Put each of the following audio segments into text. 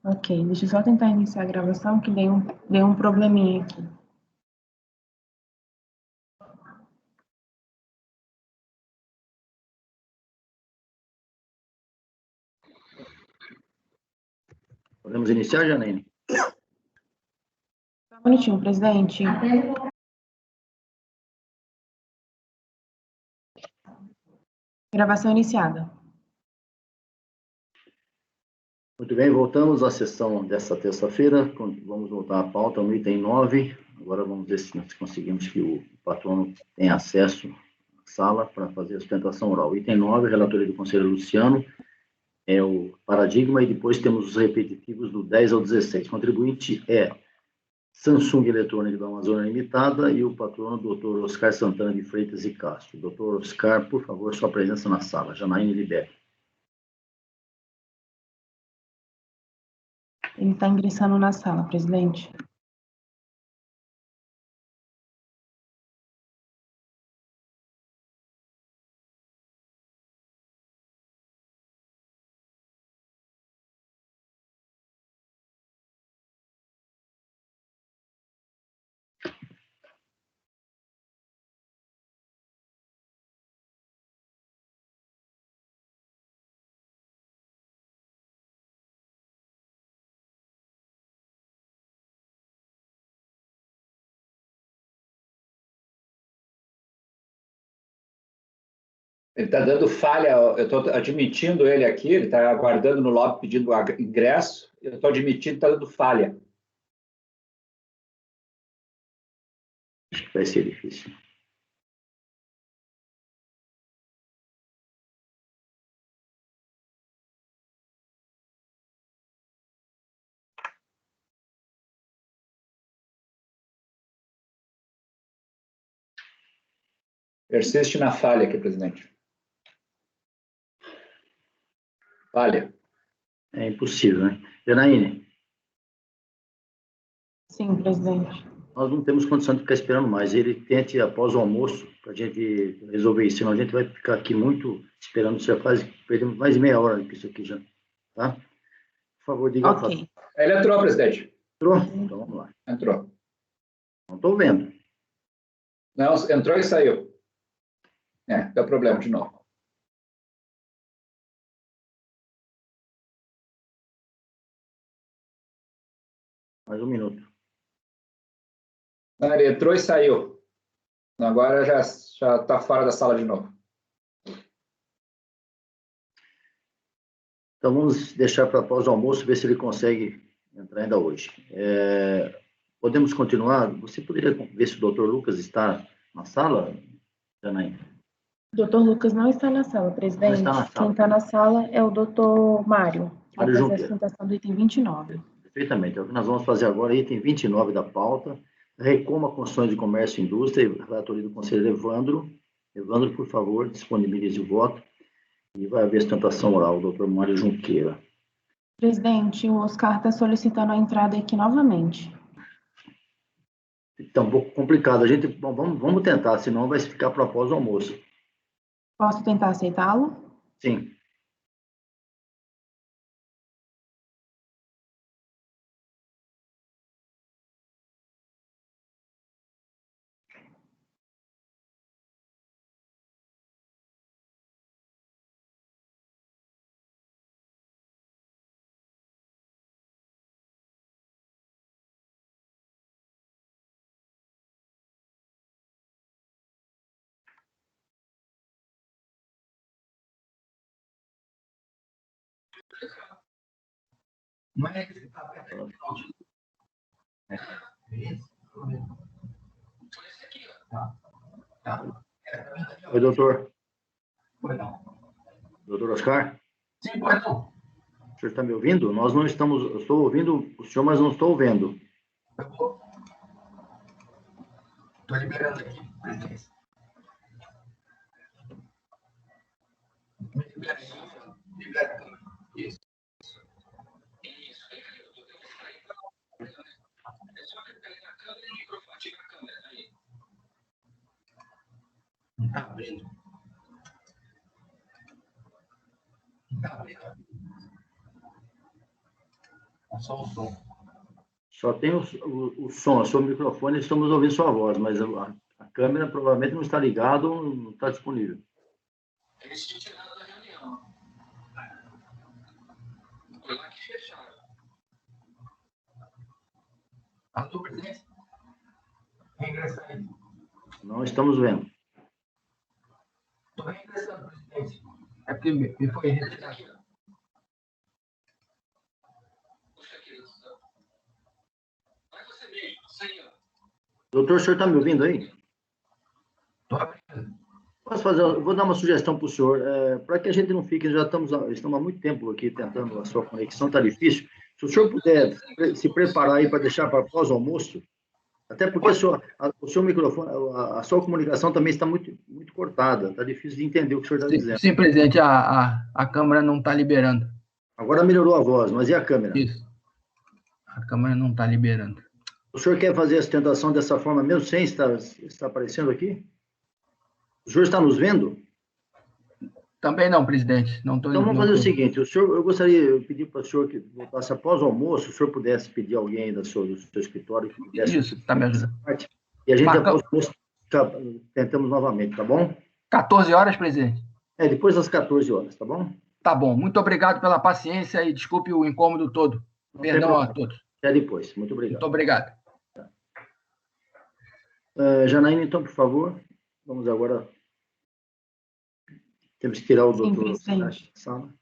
Ok, deixa eu só tentar iniciar a gravação, que deu um probleminha aqui. Podemos iniciar, Janaíne? Só um minutinho, presidente. Gravação iniciada. Muito bem, voltamos à sessão desta terça-feira. Vamos voltar à pauta no item 9. Agora vamos ver se nós conseguimos que o patrono tenha acesso à sala para fazer a sustentação oral. Item 9, relatoria do conselheiro Luciano, é o paradigma, e depois temos os repetitivos do 10 ao 16. O contribuinte é Samsung Eletrônica da Amazônia Limitada e o patrono, Dr. Oscar Santana de Freitas e Castro. Dr. Oscar, por favor, sua presença na sala. Janaíne libere. Ele está ingressando na sala, presidente. Ele está dando falha, eu estou admitindo ele aqui, ele está aguardando no lobby pedindo ingresso, eu estou admitindo, está dando falha. Acho que vai ser difícil. Persiste na falha aqui, presidente. Falha. É impossível, né? Janaíne, Sim, presidente. nós não temos condição de ficar esperando mais. Ele tente após o almoço para a gente resolver isso, senão a gente vai ficar aqui muito esperando. Você faz, perdemos mais de meia hora com isso aqui já, tá? Por favor, diga. Ok. Ele entrou, presidente. Entrou? Então vamos lá. Entrou. Não estou vendo. Não, entrou e saiu. Deu problema de novo. Mais um minuto. Não, ele entrou e saiu. Agora já está fora da sala de novo. Então vamos deixar para após o almoço, ver se ele consegue entrar ainda hoje. Podemos continuar? Você poderia ver se o doutor Lucas está na sala, Janaíne? O doutor Lucas não está na sala, presidente. Não está na sala. Quem está na sala é o doutor Mário, que vai Mário fazer a Junqueira. sustentação do item 29. Perfeitamente. É o que nós vamos fazer agora, item 29 da pauta, Recoma Construções de Comércio e Indústria, relatoria do conselheiro Evandro. Evandro, por favor, disponibilize o voto. E vai haver sustentação oral, o doutor Mário Junqueira. Presidente, o Oscar está solicitando a entrada aqui novamente. Está um pouco complicado. Bom, vamos tentar, senão vai ficar para após o almoço. Posso tentar aceitá-lo? Sim. Oi, doutor. Doutor Oscar? Sim, pode não. O senhor está me ouvindo? Nós não estamos... Eu estou ouvindo o senhor, mas não estou ouvindo. Estou liberando aqui, presidente. Liberando. Isso. Isso. É só pegar a câmera e o microfone. Tira a câmera aí. Não está abrindo. Não está abrindo. Só o som. Só tem o som, o seu microfone, estamos ouvindo sua voz, mas a câmera provavelmente não está ligada ou não está disponível. Eles te tiraram da reunião. Foi lá que fecharam. Alô, presidente? Reingressar aí. Não estamos vendo. Estou reingressando, presidente. É porque me foi retirado. Puxa aqui, vai você mesmo, senhor. Doutor, o senhor está me ouvindo aí? Estou abrindo. Posso fazer, vou dar uma sugestão para o senhor, para que a gente não fique, já estamos há muito tempo aqui tentando a sua conexão, está difícil. Se o senhor puder se preparar aí para deixar para pós-almoço, até porque o seu microfone, a sua comunicação também está muito, muito cortada, está difícil de entender o que o senhor está dizendo. Sim, presidente, a câmera não está liberando. Agora melhorou a voz, mas e a câmera? Isso. A câmera não está liberando. O senhor quer fazer a sustentação dessa forma mesmo, sem estar aparecendo aqui? O senhor está nos vendo? Também não, presidente. Não estou. Então vamos fazer o seguinte, eu gostaria de pedir para o senhor que voltasse após o almoço, se o senhor pudesse pedir alguém aí do seu escritório que pudesse... Isso, está me ajudando. E a gente após o almoço tentamos novamente, tá bom? 14 horas, presidente? Depois das 14 horas, tá bom? Tá bom. Muito obrigado pela paciência e desculpe o incômodo todo. Perdão a todos. Até depois. Muito obrigado. Muito obrigado. Janaína, então, por favor, vamos agora... Temos que tirar o doutor da sala.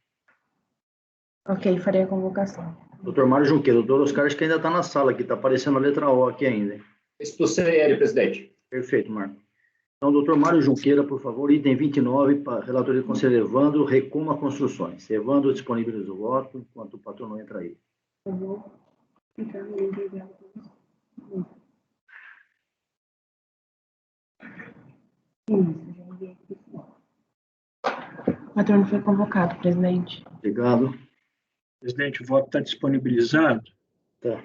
Ok, farei a convocação. Doutor Mário Junqueira, o doutor Oscar acho que ainda está na sala aqui, está aparecendo a letra O aqui ainda. Hein? Expulsei ele, presidente. Perfeito, Marco. Então, doutor Mário Junqueira, por favor, item 29, para relatoria do conselheiro Evandro, Recoma Construções. Evandro disponibiliza o voto, enquanto o patrono entra aí. Eu vou ficar no link dela. Isso, já enviei aqui. O patrono foi convocado, presidente. Obrigado. Presidente, o voto está disponibilizado. Tá.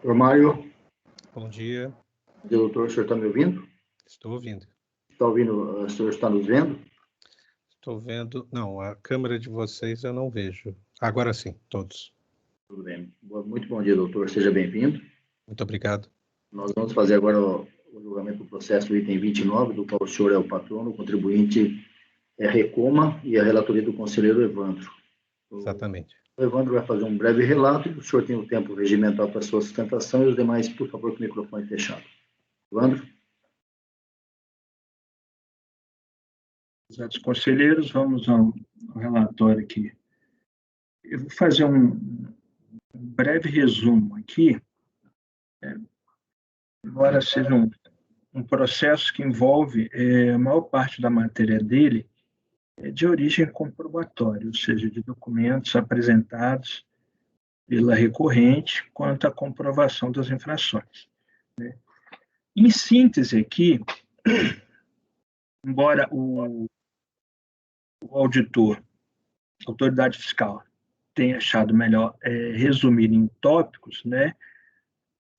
Doutor Mário. Bom dia. Doutor, o senhor está me ouvindo? Estou ouvindo. Está ouvindo? O senhor está nos vendo? Estou vendo. Não, a câmera de vocês eu não vejo. Agora sim, todos. Tudo bem. Muito bom dia, doutor. Seja bem-vindo. Muito obrigado. Nós vamos fazer agora o julgamento do processo do item 29, do qual o senhor é o patrono, o contribuinte é Recoma e a relatoria do conselheiro Evandro. Exatamente. O Evandro vai fazer um breve relato, o senhor tem o tempo regimental para a sua sustentação e os demais, por favor, com o microfone fechado. Evandro? Os conselheiros, vamos ao relatório aqui. Eu vou fazer um breve resumo aqui, embora seja um processo que envolve a maior parte da matéria dele de origem comprobatória, ou seja, de documentos apresentados pela recorrente quanto à comprovação das infrações. Em síntese aqui, embora o auditor, a autoridade fiscal, tenha achado melhor resumir em tópicos, né?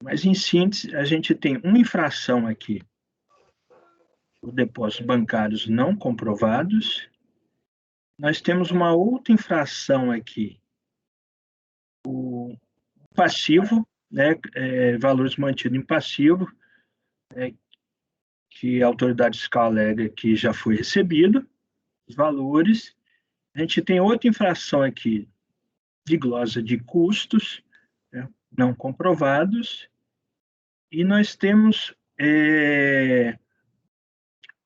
Mas, em síntese, a gente tem uma infração aqui, os depósitos bancários não comprovados. Nós temos uma outra infração aqui, o passivo, né? Valores mantidos em passivo, que a autoridade fiscal alega que já foi recebido, os valores. A gente tem outra infração aqui, de glosa de custos, né, não comprovados, e nós temos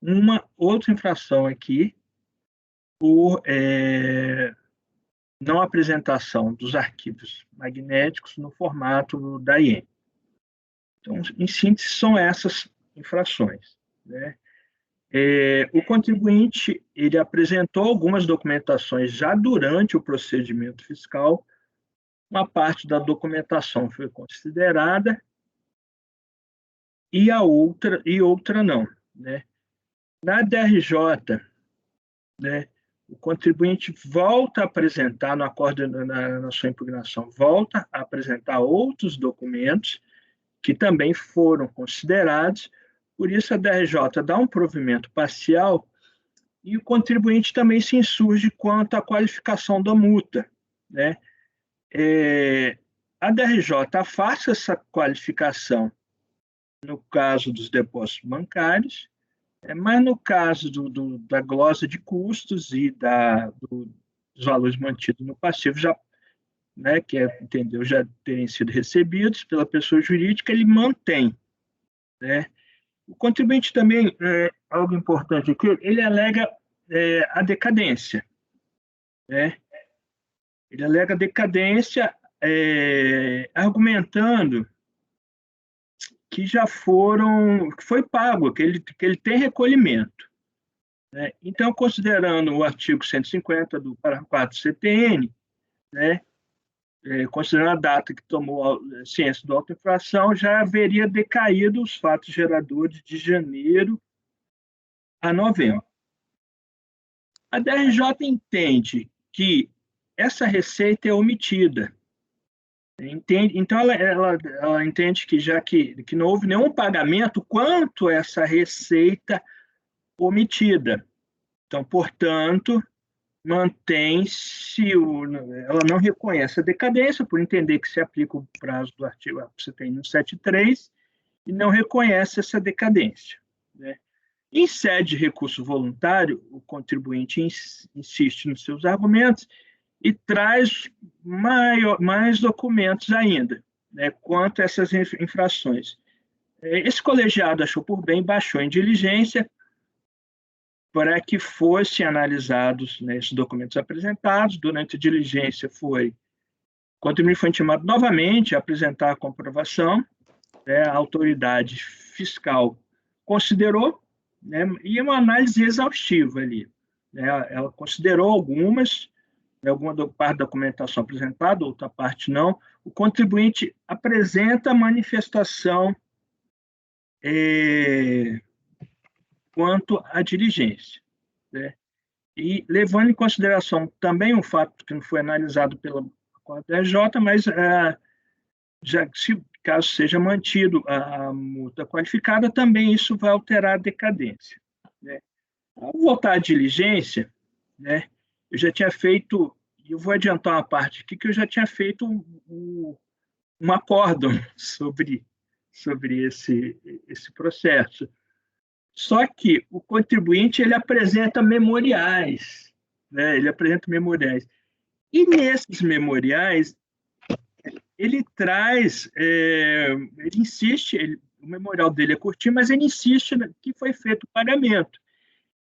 uma outra infração aqui por não apresentação dos arquivos magnéticos no formato da IEM. Então, em síntese, são essas infrações, né? O contribuinte ele apresentou algumas documentações já durante o procedimento fiscal. Uma parte da documentação foi considerada e outra não, né? Na DRJ, né, o contribuinte volta a apresentar no acordo na sua impugnação, volta a apresentar outros documentos que também foram considerados. Por isso, a DRJ dá um provimento parcial e o contribuinte também se insurge quanto à qualificação da multa, né? A DRJ afasta essa qualificação no caso dos depósitos bancários, mas no caso da glosa de custos e dos valores mantidos no passivo, já, né, entendeu, já terem sido recebidos pela pessoa jurídica, ele mantém, né? O contribuinte também, algo importante aqui, ele alega a decadência, né? Ele alega a decadência argumentando que que foi pago, que ele tem recolhimento, né? Então, considerando o artigo 150 do parágrafo 4 do CTN, né, considerando a data que tomou ciência da autoinfração, já haveria decaído os fatos geradores de janeiro a novembro. A DRJ entende que essa receita é omitida. Então, ela entende que, já que não houve nenhum pagamento quanto a essa receita omitida. Então, portanto, mantém-se, ela não reconhece a decadência, por entender que se aplica o prazo do artigo CTN 173, e não reconhece essa decadência, né? Em sede de recurso voluntário, o contribuinte insiste nos seus argumentos e traz mais documentos ainda, né, quanto a essas infrações. Esse colegiado achou por bem, baixou em diligência para que fossem analisados, né, esses documentos apresentados. Durante a diligência, o contribuinte foi intimado novamente a apresentar a comprovação, né, a autoridade fiscal considerou, né, e uma análise exaustiva ali, né, ela considerou alguma parte da documentação apresentada, outra parte não. O contribuinte apresenta a manifestação quanto à diligência, né? E levando em consideração também um fato que não foi analisado pela DRJ, mas caso seja mantido a multa qualificada, também isso vai alterar a decadência, né? Ao voltar à diligência, né, eu já tinha feito, e eu vou adiantar uma parte aqui, que eu já tinha feito um acórdão sobre esse processo. Só que o contribuinte ele apresenta memoriais, né? Ele apresenta memoriais. E nesses memoriais, ele traz, ele insiste, o memorial dele é curtinho, mas ele insiste que foi feito o pagamento.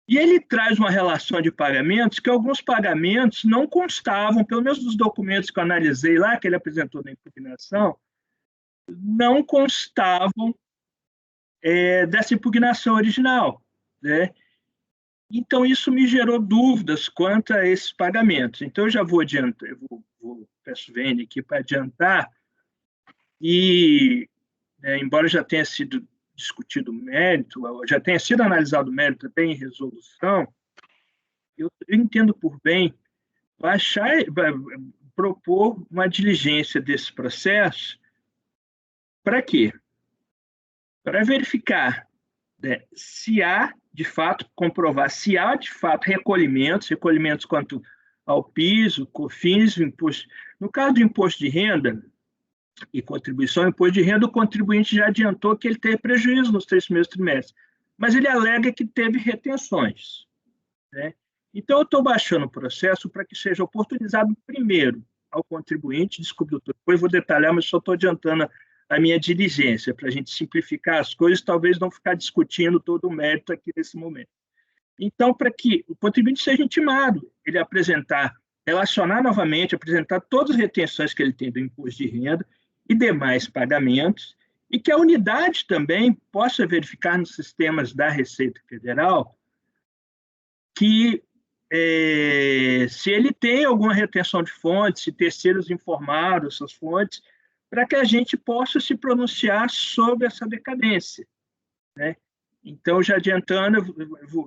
E ele traz uma relação de pagamentos que alguns pagamentos não constavam, pelo menos dos documentos que eu analisei lá, que ele apresentou na impugnação, não constavam dessa impugnação original, né? Então, isso me gerou dúvidas quanto a esses pagamentos. Então, eu já vou adiantar, peço Vênia aqui para adiantar, e, embora já tenha sido discutido o mérito, já tenha sido analisado o mérito até em resolução, eu entendo por bem propor uma diligência desse processo. Para quê? Para verificar, né, se há, de fato, comprovar se há, de fato, recolhimentos quanto ao piso, COFINS, imposto. No caso do imposto de renda e contribuição, imposto de renda, o contribuinte já adiantou que ele teve prejuízo nos 3 primeiros trimestres, mas ele alega que teve retenções, né? Então, eu estou baixando o processo para que seja oportunizado primeiro ao contribuinte, desculpe, doutor, depois vou detalhar, mas só estou adiantando a minha diligência, para a gente simplificar as coisas, talvez não ficar discutindo todo o mérito aqui nesse momento. Então, para que o contribuinte seja intimado, ele apresentar relacionar novamente, apresentar todas as retenções que ele tem do imposto de renda e demais pagamentos, e que a unidade também possa verificar nos sistemas da Receita Federal que se ele tem alguma retenção de fontes, se terceiros informaram essas fontes, para que a gente possa se pronunciar sobre essa decadência, né? Então, já adiantando,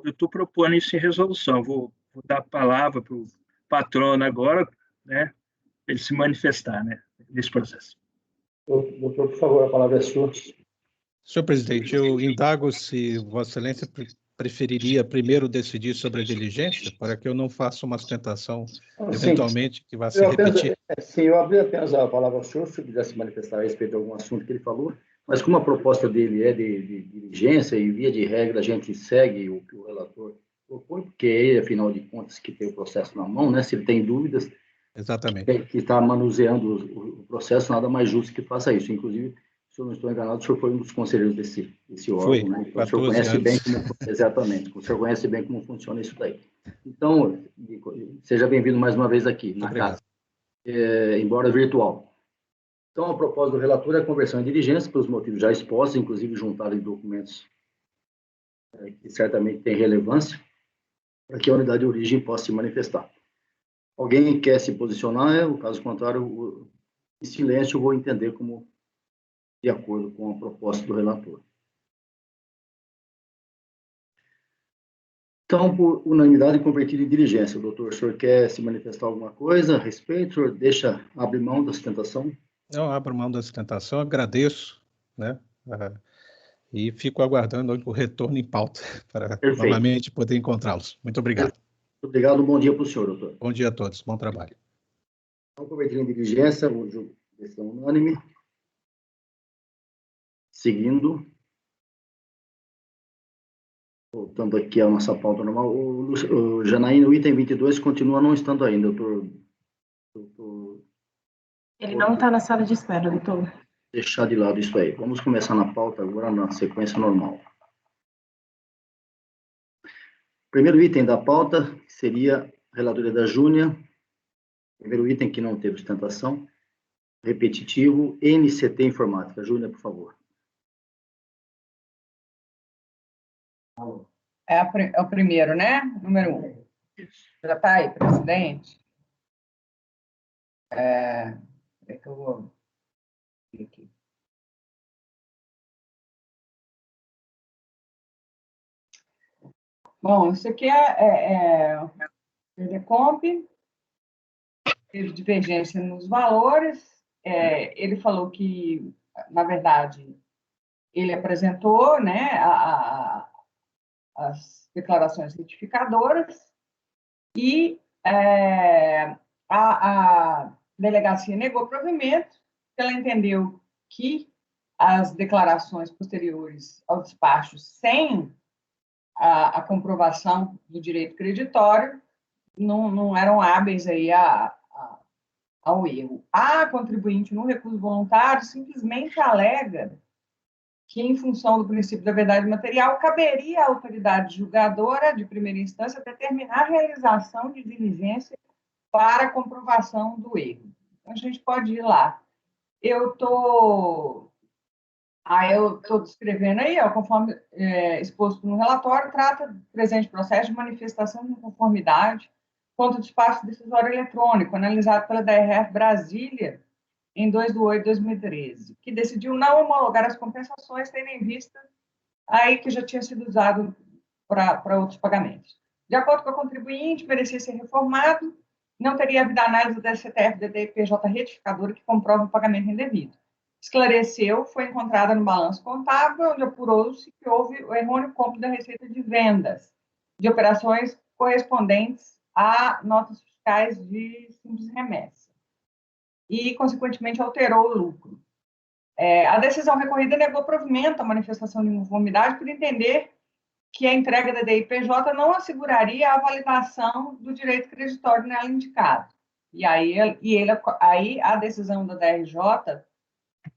eu estou propondo isso em resolução. Vou dar a palavra para o patrono agora, né, para ele se manifestar, né, nesse processo. Doutor, por favor, a palavra é sua. Senhor presidente, eu indago se Vossa Excelência preferiria primeiro decidir sobre a diligência, para que eu não faça uma ostentação, eventualmente, que vá se repetir. Sim, eu abri apenas a palavra ao senhor, se quiser se manifestar a respeito de algum assunto que ele falou, mas como a proposta dele é de diligência e, via de regra, a gente segue o que o relator propõe, porque é ele, afinal de contas, que tem o processo na mão, né? Se ele tem dúvidas, Exatamente. que está manuseando o processo, nada mais justo que faça isso. Inclusive, se eu não estou enganado, o senhor foi um dos conselheiros desse órgão, Foi, né? Então, o senhor conhece bem exatamente, o senhor conhece bem como funciona isso daí. Então, seja bem-vindo mais uma vez aqui na casa, embora virtual. Então, a proposta do relator é a conversão em diligência, pelos motivos já expostos, inclusive juntado em documentos que certamente têm relevância, para que a unidade de origem possa se manifestar. Alguém quer se posicionar? No caso contrário, em silêncio, eu vou entender como de acordo com a proposta do relator. Então, por unanimidade, convertido em diligência. Doutor, o senhor quer se manifestar alguma coisa a respeito? O senhor abre mão da sustentação? Eu abro mão da sustentação, agradeço, né? E fico aguardando o retorno em pauta para novamente poder encontrá-los. Muito obrigado. Muito obrigado, bom dia para o senhor, doutor. Bom dia a todos, bom trabalho. Então, convertido em diligência, decisão unânime. Seguindo. Voltando aqui à nossa pauta normal. O Janaína, o item 22 continua não estando ainda, doutor. Ele não está na sala de espera, doutor. Deixar de lado isso aí. Vamos começar na pauta agora, na sequência normal. Primeiro item da pauta seria a relatoria da Júnia. Primeiro item que não teve sustentação. Repetitivo, NCT Informática. Júnia, por favor. É o primeiro, né? Número 1. Já está aí, presidente? É que eu vou aqui. Bom, isso aqui é Telecomp, teve divergência nos valores. Ele falou que, na verdade, ele apresentou, né, as declarações retificadoras e a delegacia negou provimento, ela entendeu que as declarações posteriores ao despacho sem a comprovação do direito creditório não eram hábeis aí ao erro. A contribuinte no recuso voluntário simplesmente alega que, em função do princípio da verdade material, caberia à autoridade julgadora de primeira instância determinar a realização de diligência para a comprovação do erro. Então, a gente pode ir lá. Eu estou descrevendo aí, conforme exposto no relatório, trata do presente processo de manifestação de conformidade contra o despacho decisório eletrônico, analisado pela DRF Brasília, em 2/8/2013, que decidiu não homologar as compensações, tendo em vista aí que já tinha sido usado para outros pagamentos. De acordo com a contribuinte, merecia ser reformado, não teria havido análise da CTF da DPJ retificadora que comprova o pagamento indevido. Esclareceu, foi encontrada no balanço contábil, onde apurou-se que houve o errôneo cómputo da receita de vendas de operações correspondentes a notas fiscais de simples remessa e, consequentemente, alterou o lucro. A decisão recorrida negou provimento à manifestação de inconformidade por entender que a entrega da DIPJ não asseguraria a validação do direito creditório nela indicado. E aí a decisão da DRJ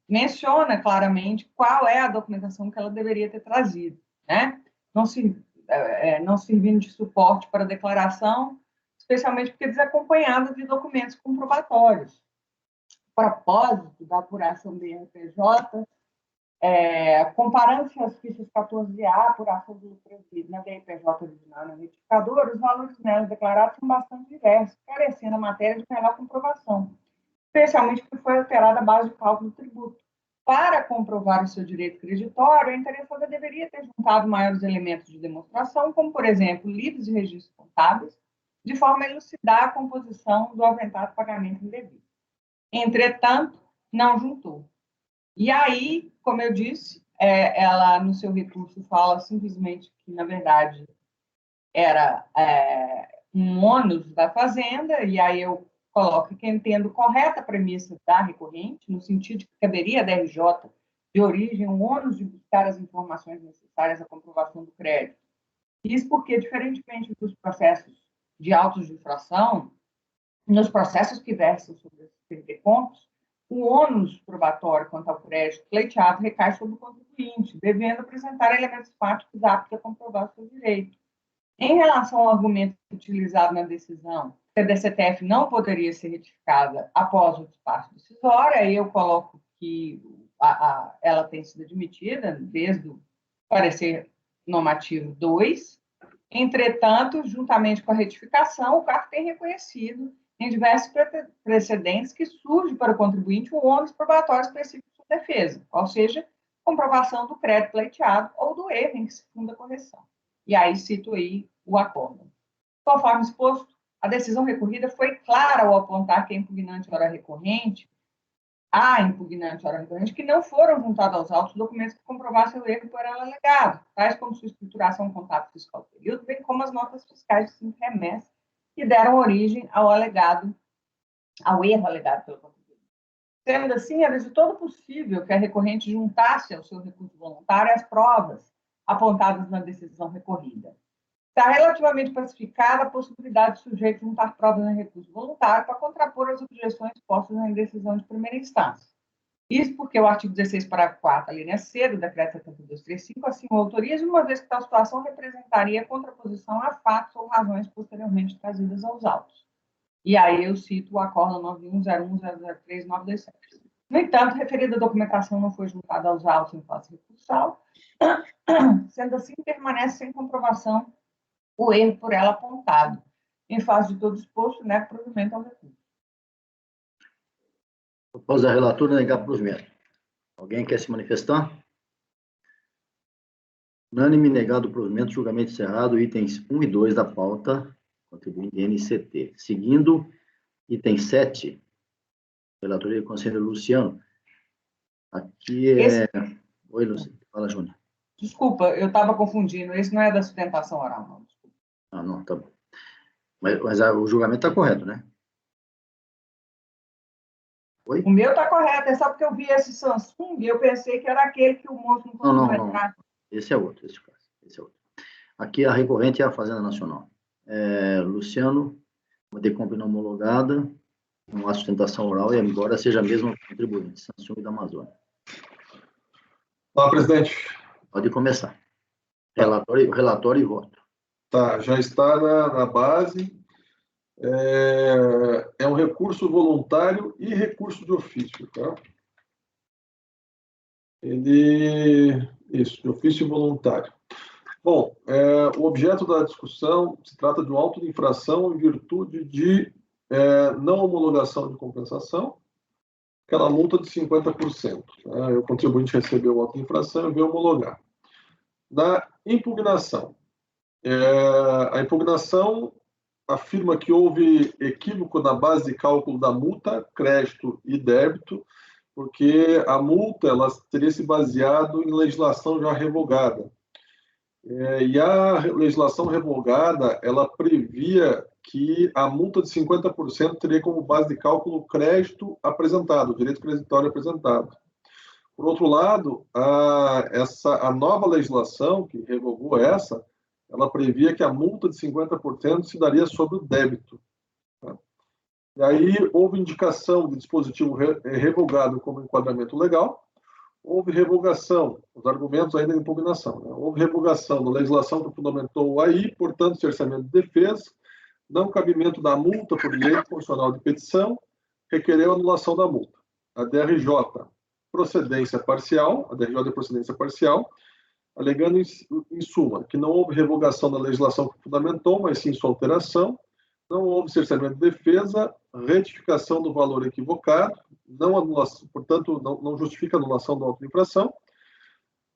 menciona claramente qual é a documentação que ela deveria ter trazido, né? Não servindo de suporte para a declaração, especialmente porque desacompanhada de documentos comprobatórios. O propósito da apuração do INPJ, comparando-se as fichas 14A, apuração do lucro na DRPJ original e na retificadora, os valores nelas declarados são bastante diversos, carecendo a matéria de melhor comprovação, especialmente porque foi alterada a base de cálculo do tributo. Para comprovar o seu direito creditório, a interessada deveria ter juntado maiores elementos de demonstração, como, por exemplo, livros e registros contábeis, de forma a elucidar a composição do aventado pagamento indevido. Entretanto, não juntou. E aí, como eu disse, ela, no seu recurso, fala simplesmente que, na verdade, era um ônus da Fazenda, e aí eu coloco que entendo correta a premissa da recorrente, no sentido de que caberia da RJ de origem um ônus de buscar as informações necessárias à comprovação do crédito. Isso porque, diferentemente dos processos de autos de infração, nos processos que versam sobre esses perder-pontos, o ônus probatório quanto ao crédito pleiteado recai sobre o contribuinte, devendo apresentar elementos fáticos aptos a comprovar o seu direito. Em relação ao argumento utilizado na decisão, que a DCTF não poderia ser retificada após o despacho decisório, aí eu coloco que ela tem sido admitida desde o parecer normativo 2. Entretanto, juntamente com a retificação, o CARF tem reconhecido em diversos precedentes que surge para o contribuinte um ônus probatório específico de sua defesa, ou seja, comprovação do crédito pleiteado ou do erro em que se funda a correção. E aí cito aí o acórdão. Conforme exposto, a decisão recorrida foi clara ao apontar que a impugnante hora recorrente, que não foram juntados aos autos documentos que comprovassem o erro por ela alegado, tais como sua escrituração contábil fiscal do período, bem como as notas fiscais de 5 remessas que deram origem ao erro alegado pelo contribuinte. Sendo assim, era de todo possível que a recorrente juntasse ao seu recurso voluntário as provas apontadas na decisão recorrida. Está relativamente pacificada a possibilidade do sujeito juntar provas em recurso voluntário para contrapor as objeções postas na decisão de primeira instância. Isso porque o artigo 16, parágrafo 4, a linha C do decreto 7235, assim o autoriza, uma vez que tal situação representaria contraposição a fatos ou razões posteriormente trazidas aos autos. E aí eu cito o acórdão 9101003927. No entanto, referida documentação não foi juntada aos autos em face recursal, sendo assim, permanece sem comprovação o erro por ela apontado. Em face de todo exposto, nega provimento ao recurso. Após a relatora, negar provimento. Alguém quer se manifestar? Unânime, negado o provimento, julgamento encerrado, itens 1 e 2 da pauta, contribuinte NCT. Seguindo, item 7, relatoria do conselheiro Luciano. Aqui Oi, Luciano. Fala, Júnior. Desculpa, eu estava confundindo. Esse não é da sustentação oral, não. Desculpa. Ah, não, tá bom. Mas o julgamento está correto, né? Oi? O meu está correto, é só porque eu vi esse Samsung e eu pensei que era aquele que o moço não conseguiu entrar. Esse é outro, esse é outro. Aqui a recorrente é a Fazenda Nacional. Luciano, uma decompra homologada, uma sustentação oral, e embora seja a mesma contribuinte, Samsung da Amazônia. Olá, presidente. Pode começar. Relatório e voto. Tá, já está na base. É um recurso voluntário e recurso de ofício, tá? Isso, de ofício voluntário. Bom, o objeto da discussão se trata de um auto de infração em virtude de não homologação de compensação, aquela multa de 50%. Tá? O contribuinte recebeu o auto de infração e veio homologar. Na impugnação, a impugnação afirma que houve equívoco na base de cálculo da multa, crédito e débito, porque a multa ela teria se baseado em legislação já revogada. E a legislação revogada, ela previa que a multa de 50% teria como base de cálculo o crédito apresentado, o direito creditório apresentado. Por outro lado, a nova legislação que revogou ela previa que a multa de 50% se daria sobre o débito. Tá? E aí houve indicação de dispositivo revogado como enquadramento legal, houve revogação, os argumentos ainda de impugnação, né? Houve revogação da legislação que fundamentou o AI, portanto, cerceamento de defesa, Não cabimento da multa por lei constitucional de petição, requereu anulação da multa. A DRJ, procedência parcial, a DRJ de procedência parcial, alegando em suma que não houve revogação da legislação que fundamentou, mas sim sua alteração, não houve cerceamento de defesa, retificação do valor equivocado, não anulação, portanto, não justifica a anulação da auto de infração,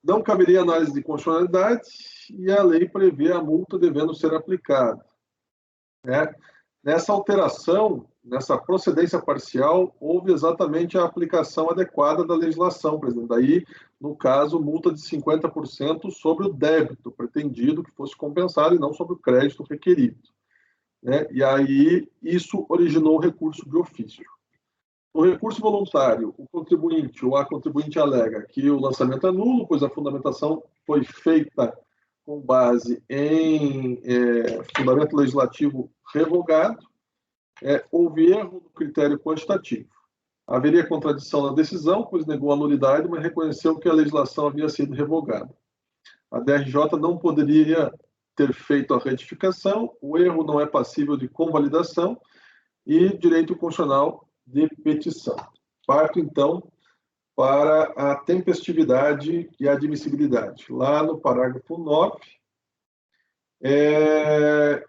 não caberia análise de constitucionalidade e a lei prevê a multa devendo ser aplicada. Nessa alteração, nessa procedência parcial, houve exatamente a aplicação adequada da legislação, presidente. Daí, no caso, multa de 50% sobre o débito pretendido que fosse compensado e não sobre o crédito requerido. E aí, isso originou o recurso de ofício. No recurso voluntário, o contribuinte ou a contribuinte alega que o lançamento é nulo, pois a fundamentação foi feita com base em fundamento legislativo revogado, houve erro no critério quantitativo. Haveria contradição na decisão, pois negou a nulidade, mas reconheceu que a legislação havia sido revogada. A DRJ não poderia ter feito a retificação, o erro não é passível de convalidação e direito constitucional de petição. Parto, então, para a tempestividade e admissibilidade. Lá no parágrafo 9,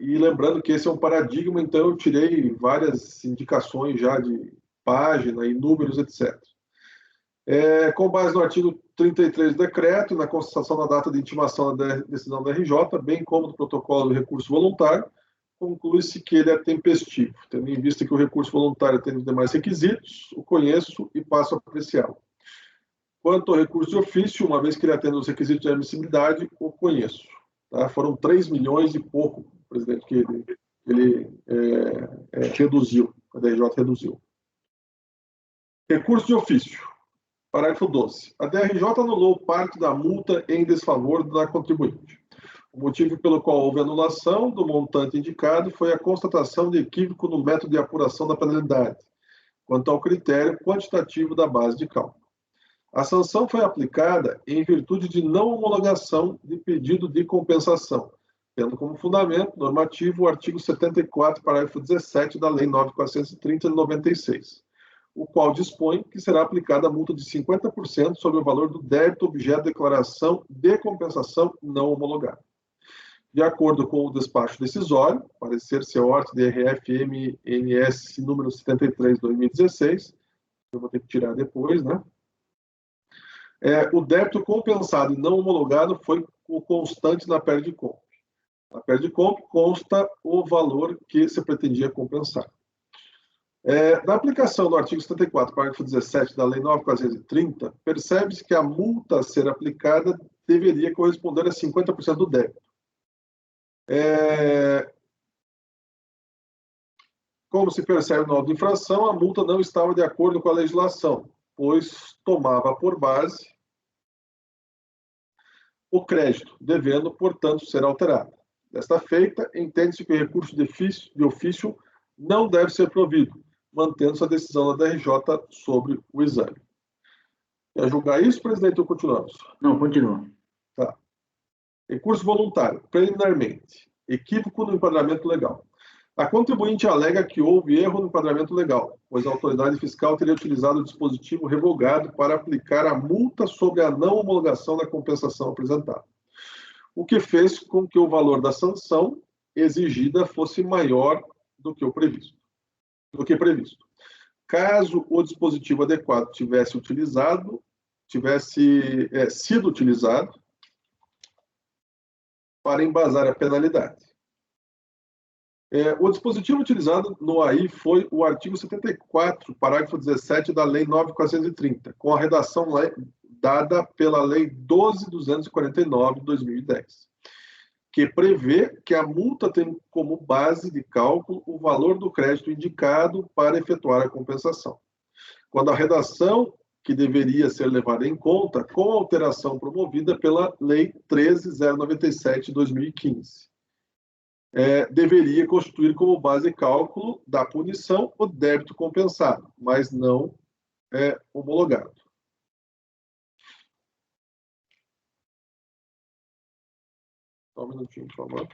e lembrando que esse é um paradigma, então eu tirei várias indicações já de página e números, etc. Com base no artigo 33 do decreto, na constatação da data de intimação da decisão da RJ, bem como do protocolo do recurso voluntário, conclui-se que ele é tempestivo, tendo em vista que o recurso voluntário tem os demais requisitos, o conheço e passo a apreciá-lo. Quanto ao recurso de ofício, uma vez que ele atende os requisitos de admissibilidade, o conheço. Tá? Foram 3 milhões e pouco, presidente, que ele reduziu, a DRJ reduziu. Recurso de ofício. Parágrafo 12. A DRJ anulou parte da multa em desfavor da contribuinte. O motivo pelo qual houve anulação do montante indicado foi a constatação de equívoco no método de apuração da penalidade, quanto ao critério quantitativo da base de cálculo. A sanção foi aplicada em virtude de não homologação de pedido de compensação, tendo como fundamento normativo o artigo 74, parágrafo 17 da Lei 9.430 de 96, o qual dispõe que será aplicada a multa de 50% sobre o valor do débito objeto de declaração de compensação não homologada. De acordo com o despacho decisório, parecer CEORT DRF-MNS número 73, 2016, eu vou ter que tirar depois, né? O débito compensado e não homologado foi o constante na PERDCOMP. Na PERDCOMP consta o valor que se pretendia compensar. Na aplicação do artigo 74, parágrafo 17 da Lei 9.430, percebe-se que a multa a ser aplicada deveria corresponder a 50% do débito. Como se percebe no auto de infração, a multa não estava de acordo com a legislação, pois tomava por base o crédito, devendo, portanto, ser alterado. Desta feita, entende-se que o recurso de ofício não deve ser provido, mantendo-se a decisão da DRJ sobre o exame. Quer julgar isso, presidente, ou continuamos? Não, continua. Tá. Recurso voluntário. Preliminarmente, equívoco no enquadramento legal. A contribuinte alega que houve erro no enquadramento legal, pois a autoridade fiscal teria utilizado o dispositivo revogado para aplicar a multa sobre a não homologação da compensação apresentada, o que fez com que o valor da sanção exigida fosse maior do que previsto. Caso o dispositivo adequado tivesse sido utilizado para embasar a penalidade. O dispositivo utilizado no AI foi o artigo 74, parágrafo 17 da Lei 9.430, com a redação dada pela Lei 12.249 de 2010, que prevê que a multa tem como base de cálculo o valor do crédito indicado para efetuar a compensação, quando a redação que deveria ser levada em conta com a alteração promovida pela Lei 13.097 de 2015. Deveria constituir como base de cálculo da punição o débito compensado, mas não homologado. Só um minutinho, por favor.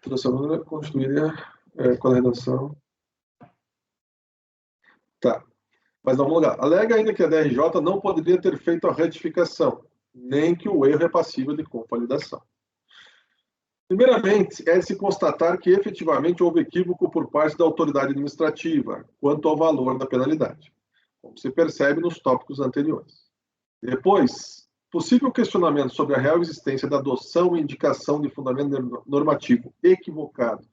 Toda semana constituiria com a redação. Tá. Mas vamos lá. Alega ainda que a DRJ não poderia ter feito a retificação, nem que o erro é passível de convalidação. Primeiramente, é de se constatar que efetivamente houve equívoco por parte da autoridade administrativa quanto ao valor da penalidade, como se percebe nos tópicos anteriores. Depois, possível questionamento sobre a real existência da adoção e indicação de fundamento normativo equivocado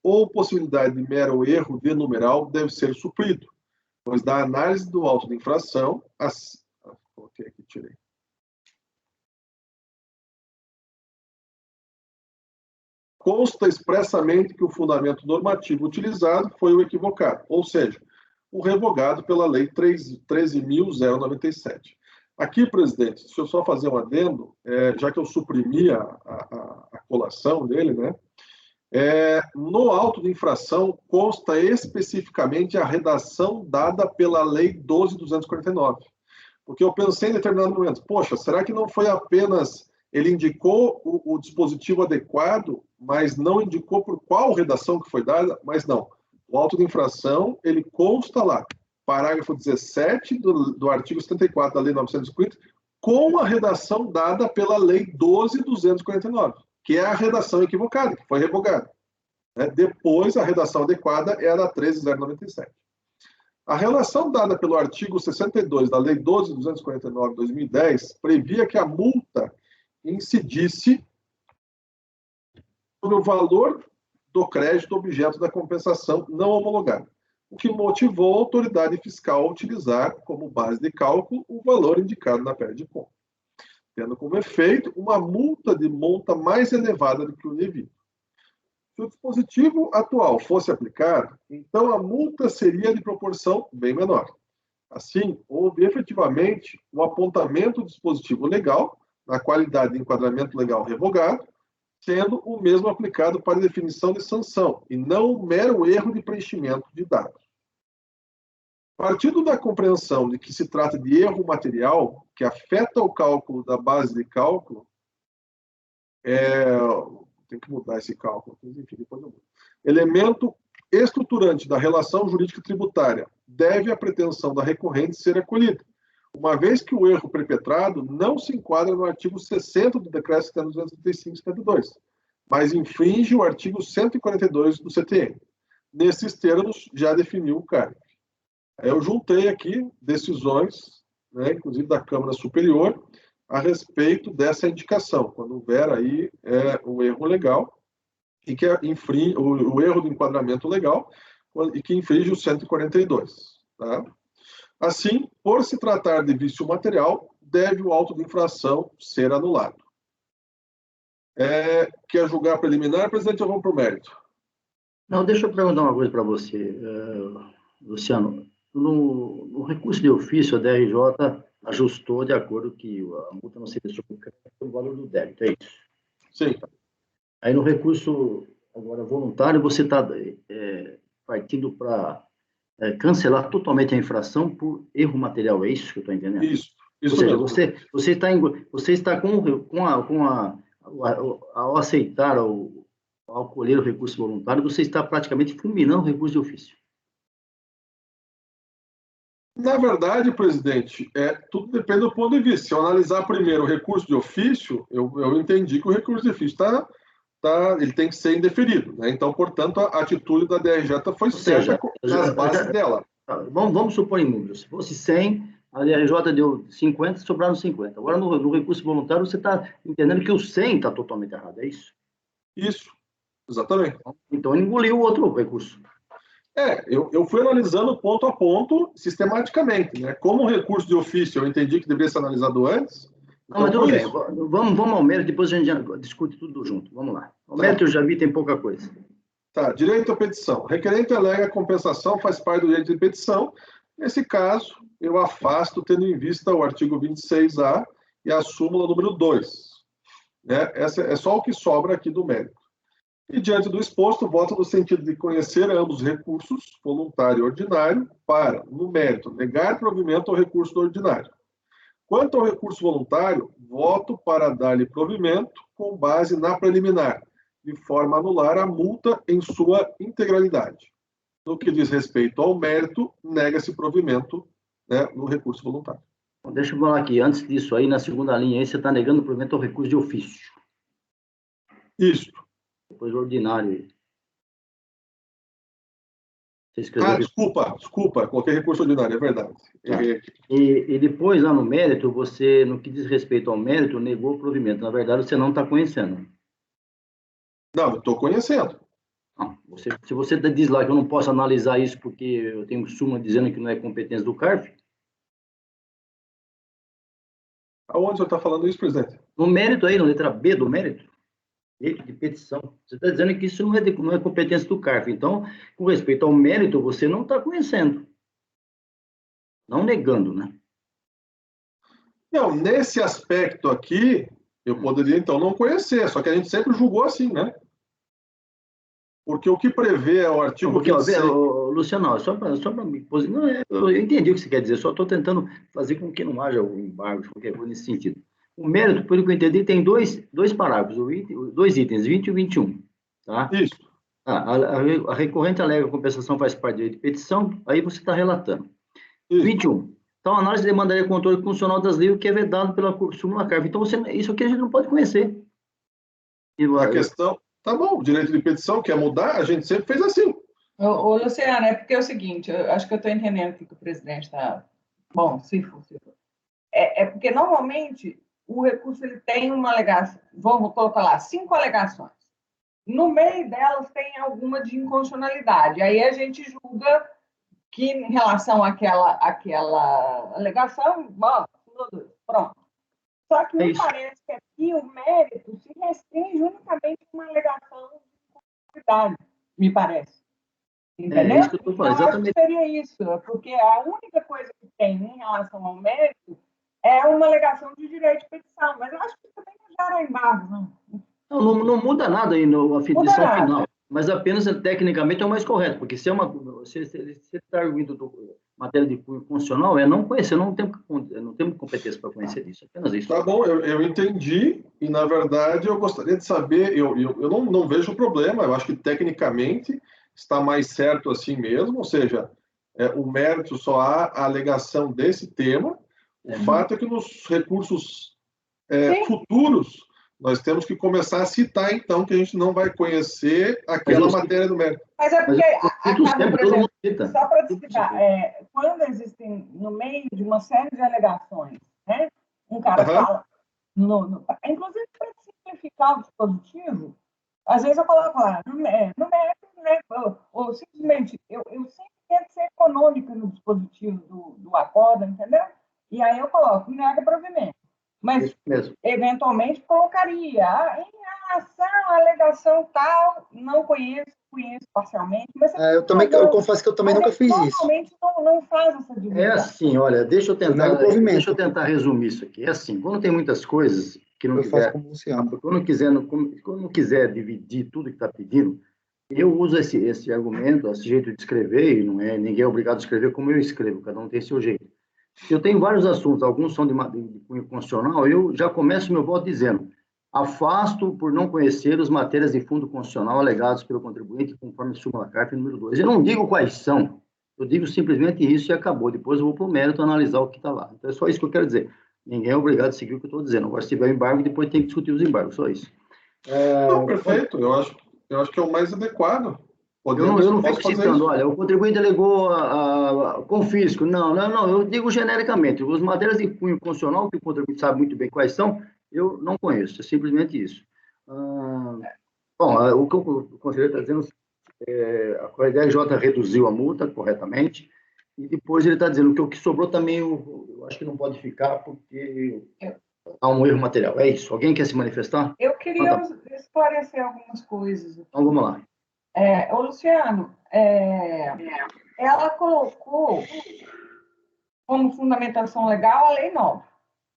ou possibilidade de mero erro de numeral deve ser suprido, pois da análise do auto de infração, coloquei aqui, tirei. Consta expressamente que o fundamento normativo utilizado foi o equivocado, ou seja, o revogado pela Lei 13.097. Aqui, presidente, deixa eu só fazer um adendo, já que eu suprimi a colação dele, né? No auto de infração consta especificamente a redação dada pela Lei 12.249. Porque eu pensei em determinado momento, poxa, será que não foi apenas ele indicou o dispositivo adequado, mas não indicou por qual redação que foi dada? Mas não. O auto de infração, ele consta lá, parágrafo 17 do artigo 74 da Lei 950, com a redação dada pela Lei 12.249. Que é a redação equivocada, que foi revogada. Depois, a redação adequada era a 13.097. A relação dada pelo artigo 62 da Lei 12.249 de 2010 previa que a multa incidisse sobre o valor do crédito objeto da compensação não homologada, o que motivou a autoridade fiscal a utilizar como base de cálculo o valor indicado na pérdida de conta, tendo como efeito uma multa de monta mais elevada do que o devido. Se o dispositivo atual fosse aplicado, então a multa seria de proporção bem menor. Assim, houve efetivamente o apontamento do dispositivo legal, na qualidade de enquadramento legal revogado, sendo o mesmo aplicado para definição de sanção, e não o mero erro de preenchimento de dados. Partindo da compreensão de que se trata de erro material que afeta o cálculo da base de cálculo, tem que mudar esse cálculo, mas enfim, depois eu mudo. Elemento estruturante da relação jurídica tributária deve a pretensão da recorrente ser acolhida, uma vez que o erro perpetrado não se enquadra no artigo 60 do Decreto 235/72, mas infringe o artigo 142 do CTN. Nesses termos, já definiu o CARF. Eu juntei aqui decisões, inclusive da Câmara Superior, a respeito dessa indicação, quando houver aí o erro legal, e que o erro do enquadramento legal, e que infringe o 142. Tá? Assim, por se tratar de vício material, deve o auto de infração ser anulado. Quer julgar preliminar, presidente, ou vamos para o mérito? Não, deixa eu perguntar uma coisa para você, Luciano. No recurso de ofício, a DRJ ajustou de acordo que a multa não seria sobre o valor do débito, é isso? Sim. Aí no recurso agora voluntário, você está partindo para cancelar totalmente a infração por erro material, é isso que eu estou entendendo? Isso. Ou seja, você está ao aceitar, ao acolher o recurso voluntário, você está praticamente fulminando o recurso de ofício. Na verdade, presidente, tudo depende do ponto de vista. Se eu analisar primeiro o recurso de ofício, eu entendi que o recurso de ofício ele tem que ser indeferido. Né? Então, portanto, a atitude da DRJ foi certa nas bases dela. Vamos supor em números. Se fosse 100, a DRJ deu 50, sobraram 50. Agora, no recurso voluntário, você está entendendo que o 100 está totalmente errado, é isso? Isso, exatamente. Então, engoliu o outro recurso. Eu fui analisando ponto a ponto, sistematicamente. Né? Como o recurso de ofício eu entendi que deveria ser analisado antes. Não, mas tudo bem. Vamos ao mérito, depois a gente já discute tudo junto. Vamos lá. O mérito eu já vi, tem pouca coisa. Tá, direito à petição. Requerente alega a compensação faz parte do direito de petição. Nesse caso, eu afasto, tendo em vista o artigo 26A e a súmula número 2. Essa é só o que sobra aqui do mérito. E, diante do exposto, voto no sentido de conhecer ambos os recursos, voluntário e ordinário, para, no mérito, negar provimento ao recurso ordinário. Quanto ao recurso voluntário, voto para dar-lhe provimento com base na preliminar, de forma a anular a multa em sua integralidade. No que diz respeito ao mérito, nega-se provimento, né, no recurso voluntário. Bom, deixa eu falar aqui, antes disso aí, na segunda linha aí, você está negando o provimento ao recurso de ofício. Isso. Depois o ordinário aí. Você escreveu... Desculpa, coloquei recurso ordinário, é verdade. Tá. E depois, lá no mérito, você, no que diz respeito ao mérito, negou o provimento. Na verdade, você não está conhecendo. Não, eu estou conhecendo. Não, se você diz lá que eu não posso analisar isso porque eu tenho súmula dizendo que não é competência do CARF... Aonde o senhor está falando isso, presidente? No mérito aí, na letra B do mérito, direito de petição. Você está dizendo que isso não é competência do CARF. Então, com respeito ao mérito, você não está conhecendo. Não negando, né? Não, nesse aspecto aqui, eu poderia, então, não conhecer, só que a gente sempre julgou assim, né? Porque o que prevê é o artigo Porque, 26... Luciano, só para me posicionar, eu entendi o que você quer dizer, só estou tentando fazer com que não haja um embargo, qualquer coisa nesse sentido. O mérito, pelo que eu entendi, tem dois parágrafos, dois itens, 20 e 21. Tá? Isso. A recorrente alega compensação faz parte do direito de petição, aí você está relatando. Isso. 21. Então, a análise demandaria controle funcional das leis, o que é vedado pela súmula CARF. Então, isso aqui a gente não pode conhecer. A questão... Tá bom, o direito de petição quer mudar, a gente sempre fez assim. Ô, Luciano, é porque é o seguinte, eu acho que eu estou entendendo o que o presidente está... Bom, se for. É porque, normalmente, o recurso ele tem uma alegação, vamos colocar lá, 5 alegações. No meio delas tem alguma de inconstitucionalidade. Aí a gente julga que, em relação àquela alegação, bom, pronto. Só que me parece que aqui o mérito se restringe unicamente a uma alegação de inconstitucionalidade, me parece. Entendeu? É isso que eu estou falando, exatamente. Eu acho que seria isso, porque a única coisa que tem em relação ao mérito é uma alegação de direito de petição, mas eu acho que também não gera embargo, não. Não muda nada aí na definição final, mas apenas tecnicamente é o mais correto, porque se você está arguindo matéria de cunho constitucional, não conhecer, não temos competência para conhecer isso, apenas isso. Tá bom, eu entendi, e na verdade eu gostaria de saber, eu não vejo problema, eu acho que tecnicamente está mais certo assim mesmo, ou seja, o mérito só há a alegação desse tema, o fato é que nos recursos futuros nós temos que começar a citar, então, que a gente não vai conhecer aquela matéria do mérito. Mas é porque, por exemplo, só para te explicar, quando existem, no meio de uma série de alegações, né, um cara fala, inclusive para simplificar o dispositivo, às vezes eu coloco lá, no mérito, né, ou simplesmente, eu sempre tento ser econômica no dispositivo do acordo, entendeu? E aí eu coloco, nega provimento. Mas, eventualmente, colocaria, em relação à alegação tal, não conheço parcialmente. Mas eu confesso que eu também nunca fiz isso. Normalmente não faz essa divisão. É assim, olha, deixa eu tentar resumir isso aqui. É assim, quando tem muitas coisas que não quiser, quando quiser dividir tudo que está pedindo, eu uso esse argumento, esse jeito de escrever, e não é ninguém é obrigado a escrever como eu escrevo, cada um tem seu jeito. Eu tenho vários assuntos, alguns são de cunho constitucional, eu já começo meu voto dizendo: afasto por não conhecer as matérias de fundo constitucional alegadas pelo contribuinte conforme súmula CARF número 2. Eu não digo quais são, eu digo simplesmente isso e acabou. Depois eu vou para o mérito analisar o que está lá. Então é só isso que eu quero dizer. Ninguém é obrigado a seguir o que eu estou dizendo. Agora, se tiver embargo, depois tem que discutir os embargos, só isso. Não, perfeito, eu acho que é o mais adequado. Eu não fico citando, olha, o contribuinte alegou confisco. Não, eu digo genericamente, as matérias de cunho constitucional, que o contribuinte sabe muito bem quais são, eu não conheço, é simplesmente isso. Bom, o que o conselheiro está dizendo, a DRJ reduziu a multa corretamente, e depois ele está dizendo que o que sobrou também, eu acho que não pode ficar, porque há um erro material. É isso. Alguém quer se manifestar? Eu queria esclarecer algumas coisas. Então, vamos lá. Ô, Luciano, ela colocou como fundamentação legal a lei nova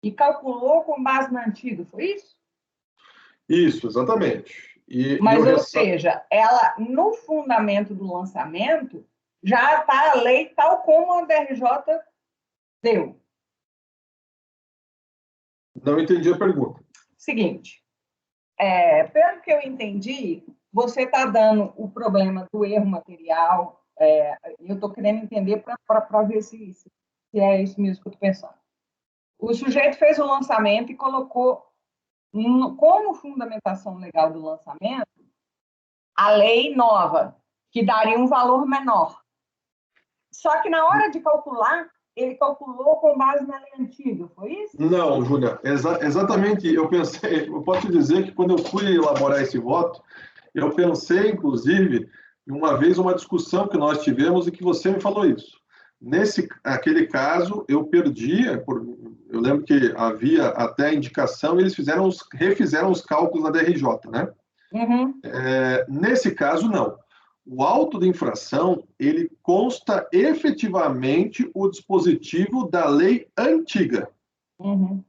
e calculou com base na antiga, foi isso? Isso, exatamente. Mas, ou seja, ela, no fundamento do lançamento, já está a lei tal como a DRJ deu. Não entendi a pergunta. Seguinte, pelo que eu entendi, você está dando o problema do erro material, eu estou querendo entender para ver se é isso mesmo que eu estou pensando. O sujeito fez o lançamento e colocou como fundamentação legal do lançamento a lei nova, que daria um valor menor. Só que na hora de calcular, ele calculou com base na lei antiga, foi isso? Não, Júlia, exatamente, eu pensei, eu posso te dizer que quando eu fui elaborar esse voto, eu pensei, inclusive, em uma vez uma discussão que nós tivemos e que você me falou isso. Aquele caso, eu perdia, eu lembro que havia até indicação, eles refizeram os cálculos na DRJ, né? Uhum. Nesse caso, não. O auto de infração, ele consta efetivamente o dispositivo da lei antiga. Uhum.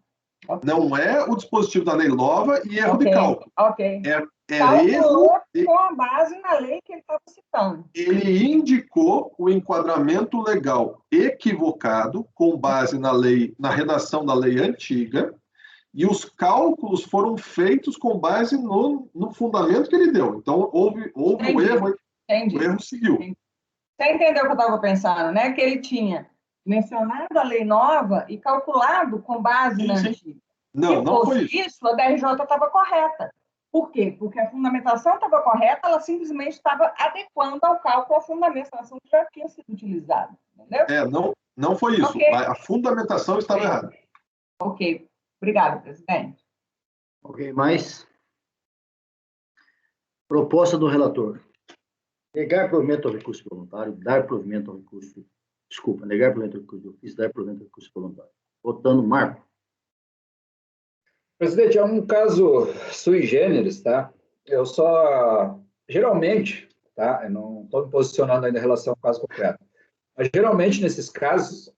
Okay. Não é o dispositivo da lei nova e erro de cálculo. Ok. Erro com a base na lei que ele estava citando. Ele indicou o enquadramento legal equivocado com base na redação da lei antiga, e os cálculos foram feitos com base no fundamento que ele deu. Então, houve um erro. Entendi. O erro seguiu. Você entendeu o que eu estava pensando, né? Que ele tinha mencionado a lei nova e calculado com base na antiga. Não foi isso. A DRJ estava correta. Por quê? Porque a fundamentação estava correta, ela simplesmente estava adequando ao cálculo a fundamentação que já tinha sido utilizada. Entendeu? Não foi isso. Okay. A fundamentação estava errada. Ok. Obrigada, presidente. Ok, mais? Proposta do relator. Negar provimento ao recurso voluntário, dar provimento ao recurso... Desculpa, negar provimento ao recurso de ofício, dar provimento ao recurso voluntário. Votando, Marco. Presidente, é um caso sui generis, tá? Eu só, geralmente, tá? Eu não estou me posicionando ainda em relação ao caso concreto, mas geralmente nesses casos,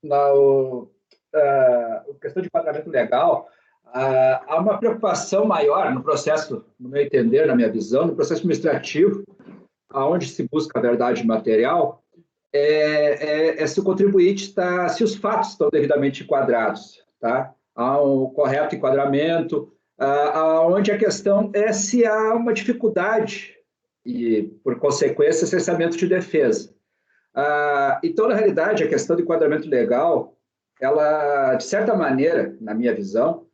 a questão de enquadramento legal, há uma preocupação maior no processo, no meu entender, na minha visão, no processo administrativo, aonde se busca a verdade material, se o contribuinte está, se os fatos estão devidamente enquadrados, tá? Há um correto enquadramento, onde a questão é se há uma dificuldade e, por consequência, cessamento de defesa. Então, na realidade, a questão do enquadramento legal, ela, de certa maneira, na minha visão,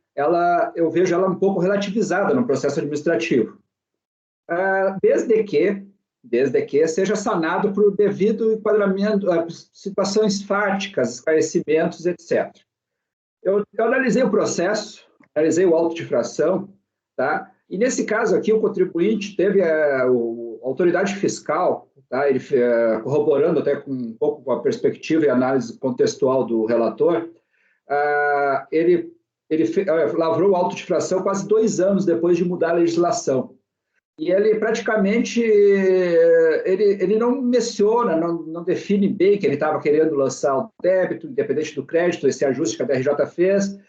eu vejo ela um pouco relativizada no processo administrativo, desde que seja sanado por devido enquadramento, situações fáticas, esclarecimentos, etc. Eu analisei o processo, analisei o auto de infração, tá? E nesse caso aqui, o contribuinte teve a autoridade fiscal, tá? Ele corroborando até um pouco com a perspectiva e análise contextual do relator, ele lavrou o auto de infração quase 2 anos depois de mudar a legislação. E ele praticamente ele não menciona, não define bem que ele estava querendo lançar o débito, independente do crédito, esse ajuste que a DRJ fez,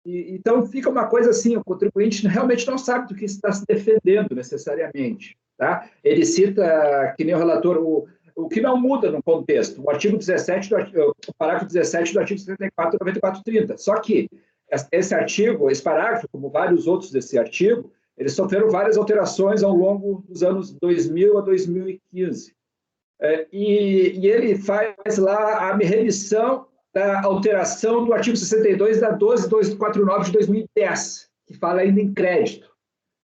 então fica uma coisa assim, o contribuinte realmente não sabe do que está se defendendo necessariamente. Tá? Ele cita, que nem o relator, o que não muda no contexto, o artigo 17, o parágrafo 17 do artigo 74 e 9430. Só que esse parágrafo, como vários outros desse artigo, eles sofreram várias alterações ao longo dos anos 2000 a 2015. E ele faz lá a remissão da alteração do artigo 62 da 12249 de 2010, que fala ainda em crédito.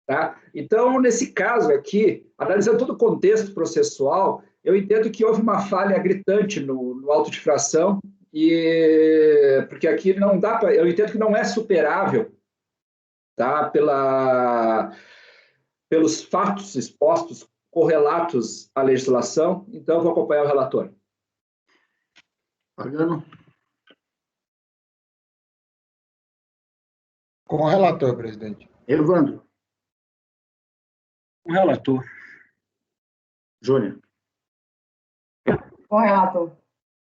Tá? Então, nesse caso aqui, analisando todo o contexto processual, eu entendo que houve uma falha gritante no auto de infração, porque aqui não dá para... Eu entendo que não é superável, tá? Pelos fatos expostos, correlatos à legislação, então eu vou acompanhar o relator. Pagano. Com o relator, presidente. Evandro. Com o relator. Júnior. Com o relator.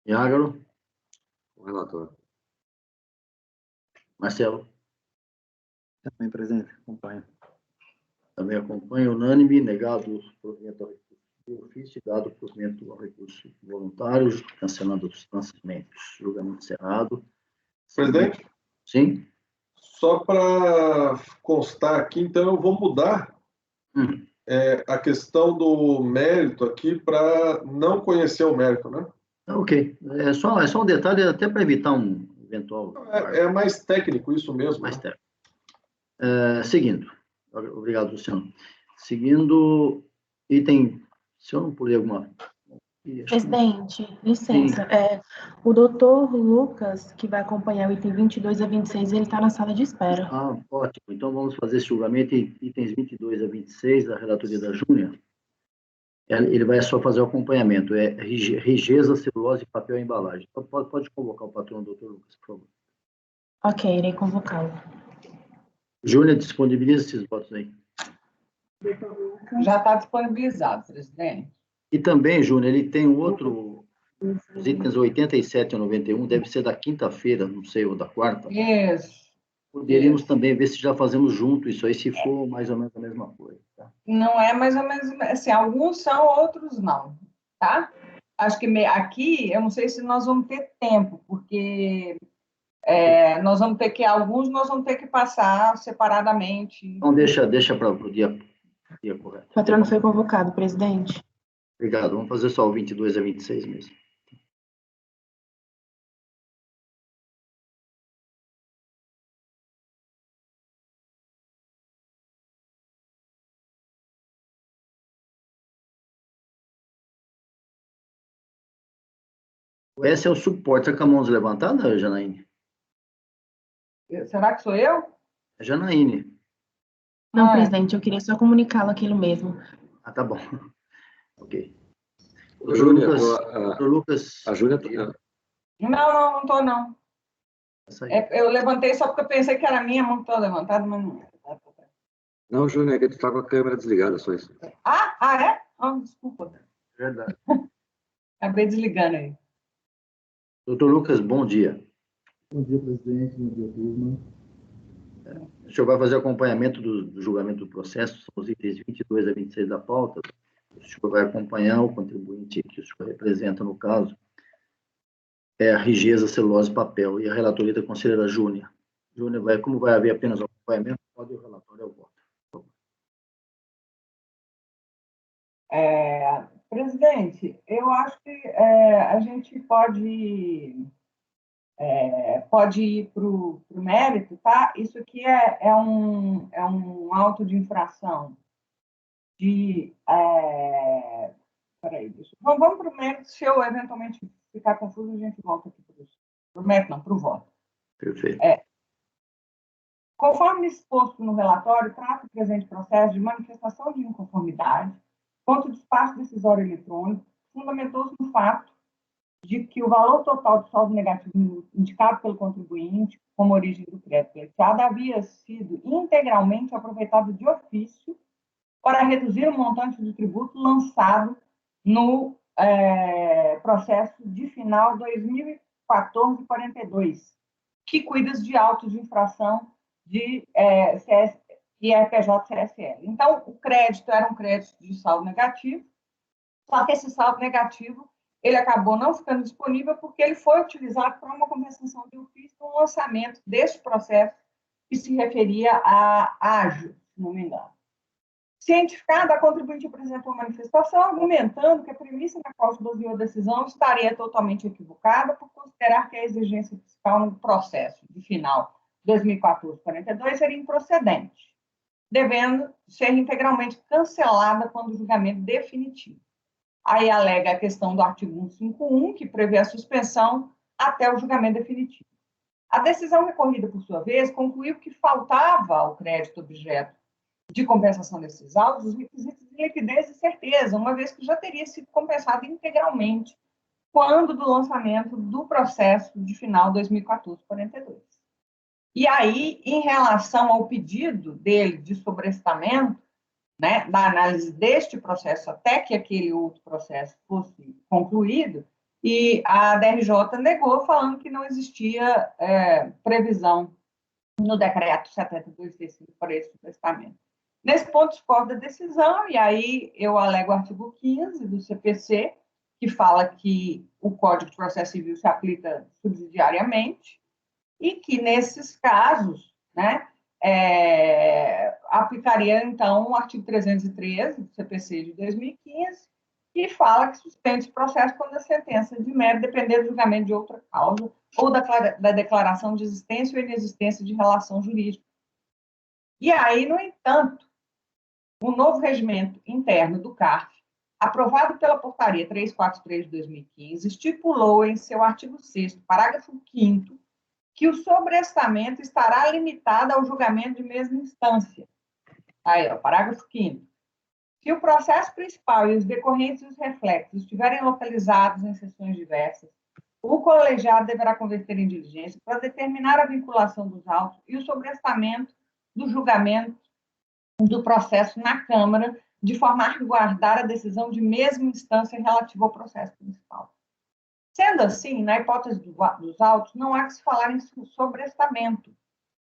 Iágaro. Com o relator. Marcelo. Também, presidente. Acompanho. Também acompanho. Unânime. Negado o provimento ao recurso de ofício e dado o provimento ao recurso voluntário, cancelando os lançamentos. Julgamento encerrado. Presidente? Sim? Só para constar aqui, então eu vou mudar a questão do mérito aqui para não conhecer o mérito, né? Ok. É só um detalhe, até para evitar um eventual... É mais técnico isso mesmo. Mais técnico. Seguindo. Obrigado, Luciano. Seguindo, item... Se eu não pulei alguma... Presidente, licença. O doutor Lucas, que vai acompanhar o item 22 a 26, ele está na sala de espera. Ah, ótimo. Então, vamos fazer esse julgamento em itens 22 a 26 da relatoria da Júnia. Ele vai só fazer o acompanhamento. Rigeza, celulose, papel e embalagem. Então, pode convocar o patrão, doutor Lucas, por favor. Ok, irei convocá-lo. Júnia, disponibiliza esses votos aí. Já está disponibilizado, presidente. E também, Júnior, ele tem outro, os itens 87 a 91, deve ser da quinta-feira, não sei, ou da quarta. Isso. Poderíamos também ver se já fazemos junto isso aí, se for mais ou menos a mesma coisa. Tá? Não é mais ou menos, assim, alguns são, outros não, tá? Acho que aqui, eu não sei se nós vamos ter tempo, porque nós vamos ter que, alguns nós vamos ter que passar separadamente. Então, deixa para o dia correto. O patrono foi convocado, presidente. Obrigado. Vamos fazer só o 22 a 26 mesmo. Esse é o suporte. Está com a mão levantada, Janaíne? Será que sou eu? É Janaíne. Não, presidente, eu queria só comunicá-lo aquilo mesmo. Ah, tá bom. Ok. Júnior, Lucas. A Júlia... Não estou, não. Eu levantei só porque eu pensei que era minha mão que estava levantada, mas não. Não, Júnior, é que tu está com a câmera desligada, só isso. É? Desculpa. Verdade. Acabei desligando aí. Doutor Lucas, bom dia. Bom dia, presidente. Bom dia, turma. O senhor vai fazer acompanhamento do julgamento do processo, são os itens 22 a 26 da pauta. O senhor vai acompanhar o contribuinte que o senhor representa no caso. É a Rigeza, celulose e papel, e a relatoria da conselheira Júnia. Júnia, como vai haver apenas o acompanhamento, pode o relatório ao voto. Presidente, eu acho que a gente pode ir para o mérito, tá? Isso aqui é um auto de infração de... Peraí, vamos para o mérito. Se eu eventualmente ficar confuso, a gente volta aqui para isso. Para o mérito, não, para o voto. Perfeito. Conforme exposto no relatório, trata o presente processo de manifestação de inconformidade contra o despacho decisório eletrônico, fundamentou-se no fato de que o valor total do saldo negativo indicado pelo contribuinte como origem do crédito pleiteado havia sido integralmente aproveitado de ofício para reduzir o montante do tributo lançado no processo de final 2014-42, que cuida de autos de infração de IRPJ-CSL. Então, o crédito era um crédito de saldo negativo, só que esse saldo negativo ele acabou não ficando disponível porque ele foi utilizado para uma compensação de ofício no lançamento deste processo que se referia a ágio, se não me engano. Cientificada, a contribuinte apresentou uma manifestação argumentando que a premissa na qual se baseou a decisão estaria totalmente equivocada por considerar que a exigência fiscal no processo de final 2014-42 seria improcedente, devendo ser integralmente cancelada quando o julgamento definitivo. Aí alega a questão do artigo 151, que prevê a suspensão até o julgamento definitivo. A decisão recorrida, por sua vez, concluiu que faltava ao crédito objeto de compensação desses autos os requisitos de liquidez e certeza, uma vez que já teria sido compensado integralmente quando do lançamento do processo de final 2014-42. E aí, em relação ao pedido dele de sobrestamento, né, da análise deste processo até que aquele outro processo fosse concluído, e a DRJ negou, falando que não existia previsão no decreto 72/65 para esse sobrestamento. Nesse ponto, discordo da decisão, e aí eu alego o artigo 15 do CPC, que fala que o Código de Processo Civil se aplica subsidiariamente, e que, nesses casos, né? Aplicaria, então, o artigo 313 do CPC de 2015, que fala que suspende o processo quando a sentença de mérito depender do julgamento de outra causa ou da declaração de existência ou inexistência de relação jurídica. E aí, no entanto, o novo regimento interno do CARF, aprovado pela Portaria 343 de 2015, estipulou em seu artigo 6º, parágrafo 5º, que o sobrestamento estará limitado ao julgamento de mesma instância. Aí, ó, parágrafo 5º. Se o processo principal e os decorrentes e os reflexos estiverem localizados em sessões diversas, o colegiado deverá converter em diligência para determinar a vinculação dos autos e o sobrestamento do julgamento do processo na Câmara, de forma a guardar a decisão de mesma instância relativa ao processo principal. Sendo assim, na hipótese dos autos, não há que se falar em sobrestamento.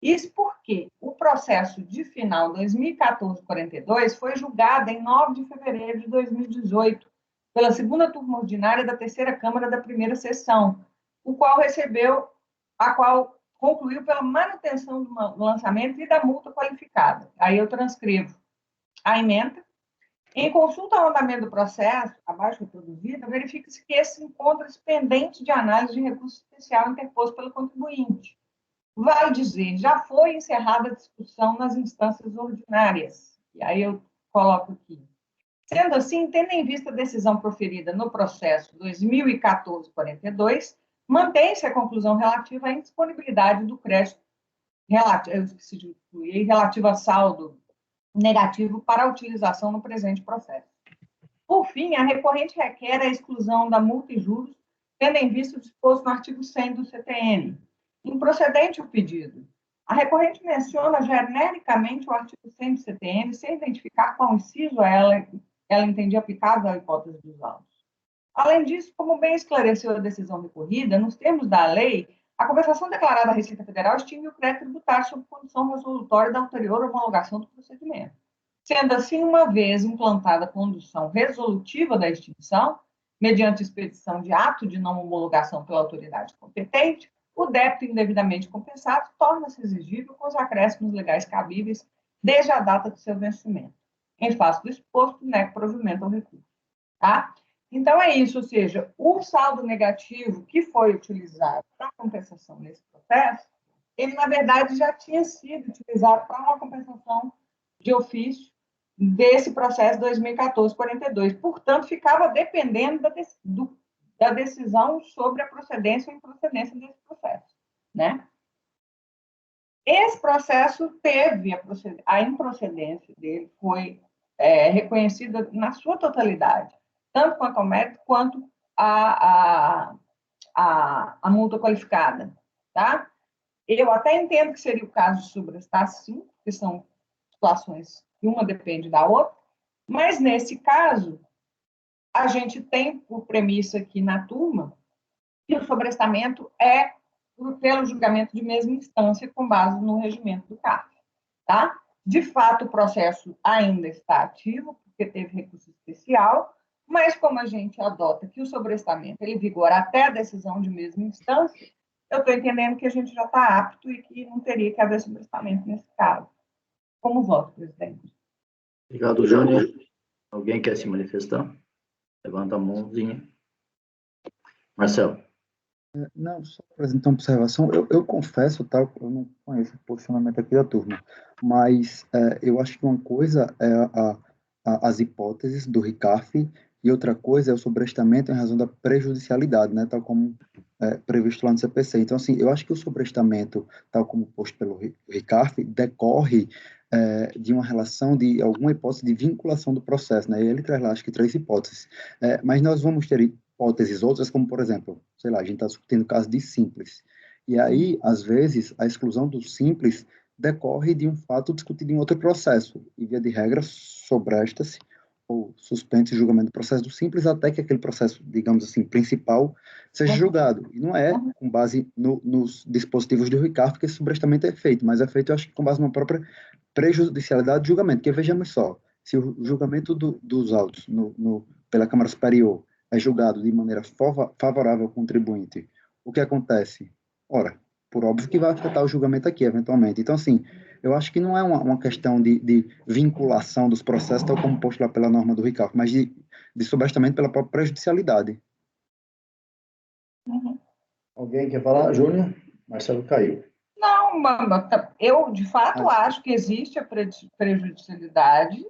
Isso porque o processo de final 2014-42 foi julgado em 9 de fevereiro de 2018, pela segunda turma ordinária da terceira Câmara da primeira sessão, a qual concluiu pela manutenção do lançamento e da multa qualificada. Aí eu transcrevo a emenda. Em consulta ao andamento do processo, abaixo reproduzida, verifica-se que esse encontra-se pendente de análise de recurso especial interposto pelo contribuinte. Vale dizer, já foi encerrada a discussão nas instâncias ordinárias. E aí eu coloco aqui. Sendo assim, tendo em vista a decisão proferida no processo 2014-42, mantém-se a conclusão relativa à indisponibilidade do crédito relativo a saldo negativo para a utilização no presente processo. Por fim, a recorrente requer a exclusão da multa e juros, tendo em vista o disposto no artigo 100 do CTN. Improcedente o pedido. A recorrente menciona genericamente o artigo 100 do CTN, sem identificar qual inciso ela entendia aplicável à hipótese dos autos. Além disso, como bem esclareceu a decisão recorrida, nos termos da lei, a compensação declarada à Receita Federal extingue o crédito tributário sob condição resolutória da ulterior homologação do procedimento. Sendo assim, uma vez implantada a condução resolutiva da extinção, mediante expedição de ato de não homologação pela autoridade competente, o débito indevidamente compensado torna-se exigível com os acréscimos legais cabíveis desde a data de seu vencimento. Em face do exposto, nego provimento ao recurso. Tá? Então, é isso, ou seja, o saldo negativo que foi utilizado para compensação nesse processo, ele, na verdade, já tinha sido utilizado para uma compensação de ofício desse processo 2014-42. Portanto, ficava dependendo da decisão sobre a procedência ou improcedência desse processo, né? Esse processo teve a improcedência dele, foi reconhecida na sua totalidade, tanto quanto ao mérito, quanto a multa qualificada, tá? Eu até entendo que seria o caso de sobrestar, sim, porque são situações que uma depende da outra, mas, nesse caso, a gente tem por premissa aqui na turma que o sobrestamento é pelo julgamento de mesma instância com base no regimento do CARF, tá? De fato, o processo ainda está ativo, porque teve recurso especial, mas como a gente adota que o sobrestamento ele vigora até a decisão de mesma instância, eu estou entendendo que a gente já está apto e que não teria que haver sobrestamento nesse caso. Como voto, presidente? Obrigado, Júnior. Alguém quer se manifestar? Levanta a mãozinha. Marcelo. Não, só apresentar uma observação. Eu confesso, tá, eu não conheço o posicionamento aqui da turma, mas eu acho que uma coisa é as hipóteses do RICARF e outra coisa é o sobrestamento em razão da prejudicialidade, né, tal como previsto lá no CPC. Então, assim, eu acho que o sobrestamento, tal como posto pelo RICARF, decorre de uma relação de alguma hipótese de vinculação do processo, né, e ele traz lá, acho que 3 hipóteses. Mas nós vamos ter hipóteses outras, como, por exemplo, sei lá, a gente está discutindo o caso de simples. E aí, às vezes, a exclusão do simples decorre de um fato discutido em outro processo. E, via de regra, sobresta-se ou suspende-se o julgamento do processo do simples até que aquele processo, digamos assim, principal, seja julgado. E não é com base nos dispositivos do RICARF que esse sobrestamento é feito, mas é feito, eu acho que com base na própria prejudicialidade do julgamento. Porque, vejamos só, se o julgamento dos autos pela Câmara Superior é julgado de maneira favorável ao contribuinte, o que acontece? Ora, por óbvio que vai afetar o julgamento aqui, eventualmente. Então, assim, eu acho que não é uma questão de vinculação dos processos, tal como posto lá pela norma do Ricardo, mas de sobrestamento pela própria prejudicialidade. Alguém quer falar? Júnior? Marcelo caiu. Não, eu de fato acho que existe a prejudicialidade,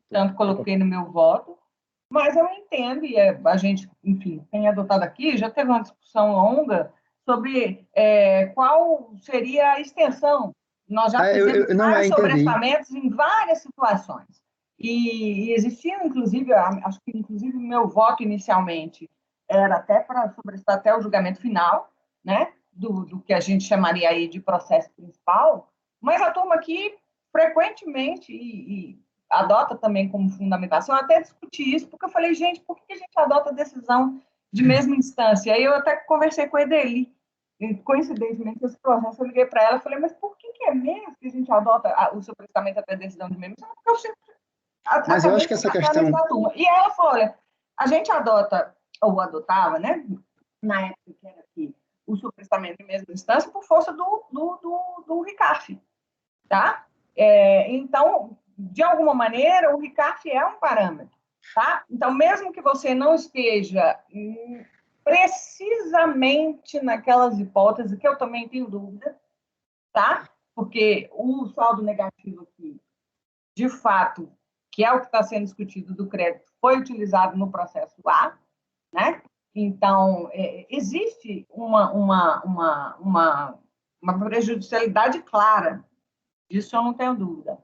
tanto coloquei no meu voto, mas eu entendo, e a gente, enfim, tem adotado aqui, já teve uma discussão longa sobre qual seria a extensão. Nós já fizemos vários sobrestamentos em várias situações. E existiam, inclusive, acho que inclusive o meu voto inicialmente era até para sobrestar até o julgamento final, né? Do que a gente chamaria aí de processo principal, mas a turma aqui frequentemente e adota também como fundamentação, eu até discuti isso, porque eu falei, gente, por que a gente adota decisão de mesma instância? Aí eu até conversei com a Edeli, e, coincidentemente, esse processo, eu liguei para ela e falei, mas por que é mesmo que a gente adota o sobrestamento até decisão de mesma instância? Porque eu sempre mas eu acho que essa questão... E ela falou, olha, a gente adota, ou adotava, né, na época que era aqui, o sobrestamento em mesma instância por força do RICARF, tá? Então, de alguma maneira, o RICARF é um parâmetro, tá? Então, mesmo que você não esteja precisamente naquelas hipóteses, que eu também tenho dúvida, tá? Porque o saldo negativo aqui, de fato, que é o que está sendo discutido do crédito, foi utilizado no processo A, né? Então, existe uma prejudicialidade clara, disso eu não tenho dúvida.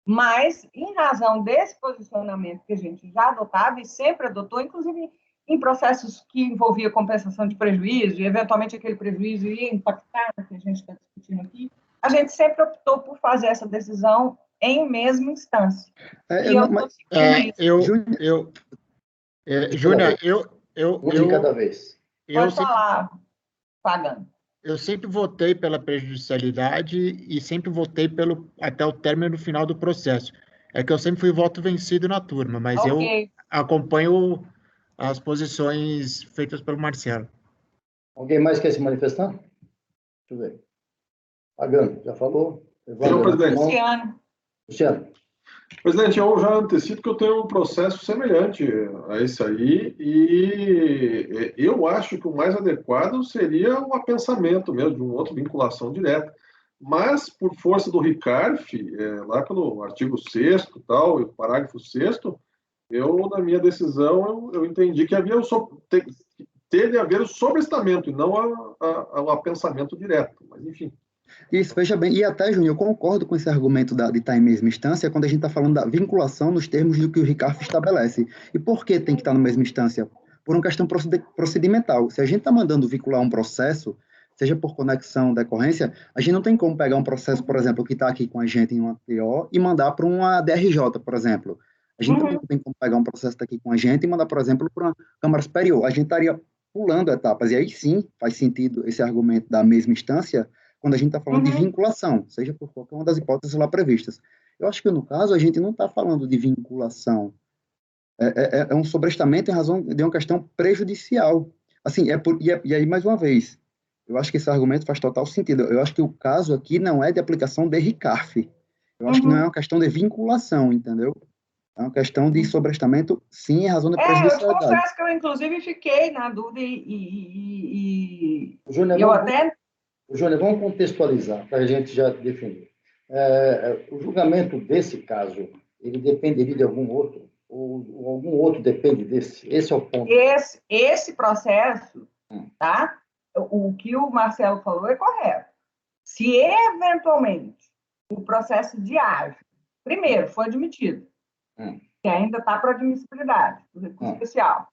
Mas, em razão desse posicionamento que a gente já adotava e sempre adotou, inclusive em processos que envolvia compensação de prejuízo, e eventualmente aquele prejuízo ia impactar no que a gente está discutindo aqui, a gente sempre optou por fazer essa decisão em mesma instância. Júnior, de cada vez. Pode falar, pagando. Eu sempre votei pela prejudicialidade e sempre votei até o término final do processo. É que eu sempre fui voto vencido na turma, mas eu acompanho as posições feitas pelo Marcelo. Alguém mais quer se manifestar? Deixa eu ver. Pagando, já falou? Senhor presidente. Luciano. Presidente, eu já antecipo que eu tenho um processo semelhante a esse aí, e eu acho que o mais adequado seria um apensamento mesmo, de uma outra vinculação direta. Mas, por força do RICARF, lá pelo artigo 6º, tal, e parágrafo 6º, eu, na minha decisão, eu entendi que teve de haver o sobrestamento, e não o apensamento direto. Mas, enfim. Isso, veja bem, e até, Júnior, eu concordo com esse argumento de estar em mesma instância quando a gente está falando da vinculação nos termos do que o RICARF estabelece. E por que tem que estar na mesma instância? Por uma questão procedimental. Se a gente está mandando vincular um processo, seja por conexão, decorrência, a gente não tem como pegar um processo, por exemplo, que está aqui com a gente em uma TO e mandar para uma DRJ, por exemplo. A gente também não tem como pegar um processo que está aqui com a gente e mandar, por exemplo, para uma Câmara Superior. A gente estaria pulando etapas. E aí sim faz sentido esse argumento da mesma instância quando a gente está falando de vinculação, seja por qualquer uma das hipóteses lá previstas. Eu acho que, no caso, a gente não está falando de vinculação. É um sobrestamento em razão de uma questão prejudicial. Assim, e aí, mais uma vez, eu acho que esse argumento faz total sentido. Eu acho que o caso aqui não é de aplicação de RICARF. Eu acho que não é uma questão de vinculação, entendeu? É uma questão de sobrestamento, sim, em razão da prejudicialidade. Eu confesso que eu, inclusive, fiquei na dúvida e Júnior, eu até... Júnior, vamos contextualizar, para a gente já definir. O julgamento desse caso, ele dependeria de algum outro? Ou algum outro depende desse? Esse é o ponto. Esse processo, tá? O que o Marcelo falou é correto. Se, eventualmente, o processo de ágio, primeiro, foi admitido, que ainda está para admissibilidade, o recurso especial.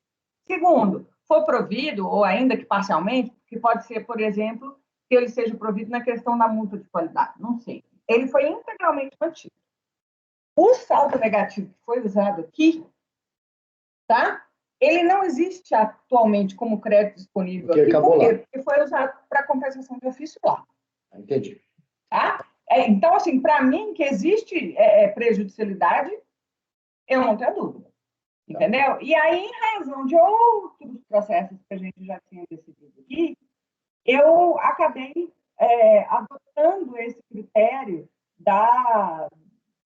Segundo, for provido, ou ainda que parcialmente, que pode ser, por exemplo, que ele seja provido na questão da multa de qualidade, não sei. Ele foi integralmente mantido. O saldo negativo que foi usado aqui, tá? Ele não existe atualmente como crédito disponível aqui, porque foi usado para compensação de ofício lá. Entendi. Tá? Então, assim, para mim, que existe prejudicialidade, eu não tenho dúvida. Entendeu? E aí, em razão de outros processos que a gente já tinha decidido aqui, eu acabei adotando esse critério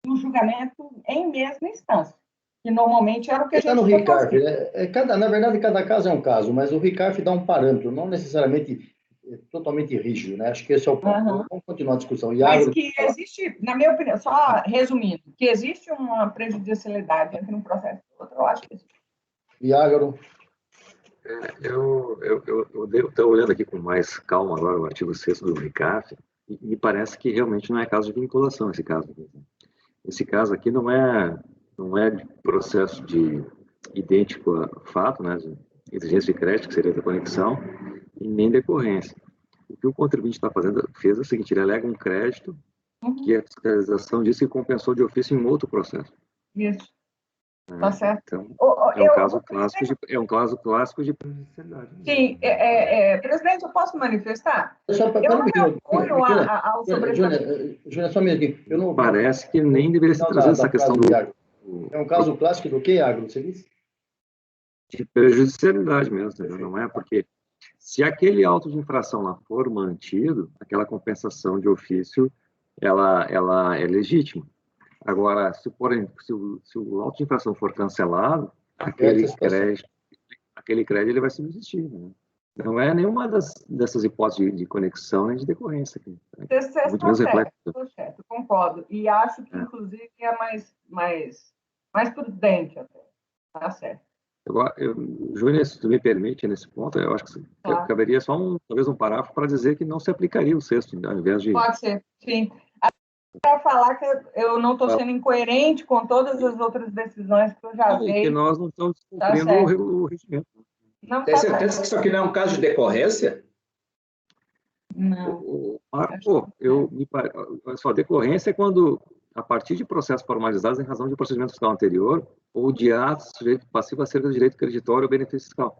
do julgamento em mesma instância, que normalmente era o que a gente no tinha RICARF, né? Na verdade, cada caso é um caso, mas o RICARF dá um parâmetro, não necessariamente totalmente rígido, né? Acho que esse é o ponto. Vamos continuar a discussão. Mas que existe, na minha opinião, só resumindo, que existe uma prejudicialidade entre um processo e outro, eu acho que existe. Iágaro? Eu estou olhando aqui com mais calma agora o artigo 6º do RICARF, e me parece que realmente não é caso de vinculação esse caso aqui. Esse caso aqui não é processo de idêntico a fato, né, de exigência de crédito, que seria da conexão, e nem decorrência. O que o contribuinte fez é o seguinte: ele alega um crédito que a fiscalização disse que compensou de ofício em outro processo. Isso. Tá certo. Então, é um caso clássico de prejudicialidade. Sim, presidente, eu posso manifestar? Eu não me oponho ao sobressalente. Júnior, só um minutinho. Parece que nem deveria ser trazida essa questão do... É um caso clássico do que, Iágaro, você disse? De prejudicialidade mesmo, não é? Porque se aquele auto de infração lá for mantido, aquela compensação de ofício, ela é legítima. Agora, se o auto de infração for cancelado, aquele crédito ele vai subsistir. Né? Não é nenhuma dessas hipóteses de conexão nem de decorrência. Você está certo, concordo. E acho que, inclusive, é mais prudente até. Está certo. Agora, Júnior, se tu me permite, nesse ponto, eu acho que caberia só talvez um parágrafo para dizer que não se aplicaria o 6º, ao invés de... Pode ser, sim. Para falar que eu não estou sendo incoerente com todas as outras decisões que eu já vi. Que nós não estamos cumprindo o regimento. Tem certeza que isso aqui não é um caso de decorrência? Não. Marco, olha só, decorrência é quando, a partir de processos formalizados em razão de procedimento fiscal anterior ou de atos sujeito passivo acerca do direito creditório ou benefício fiscal.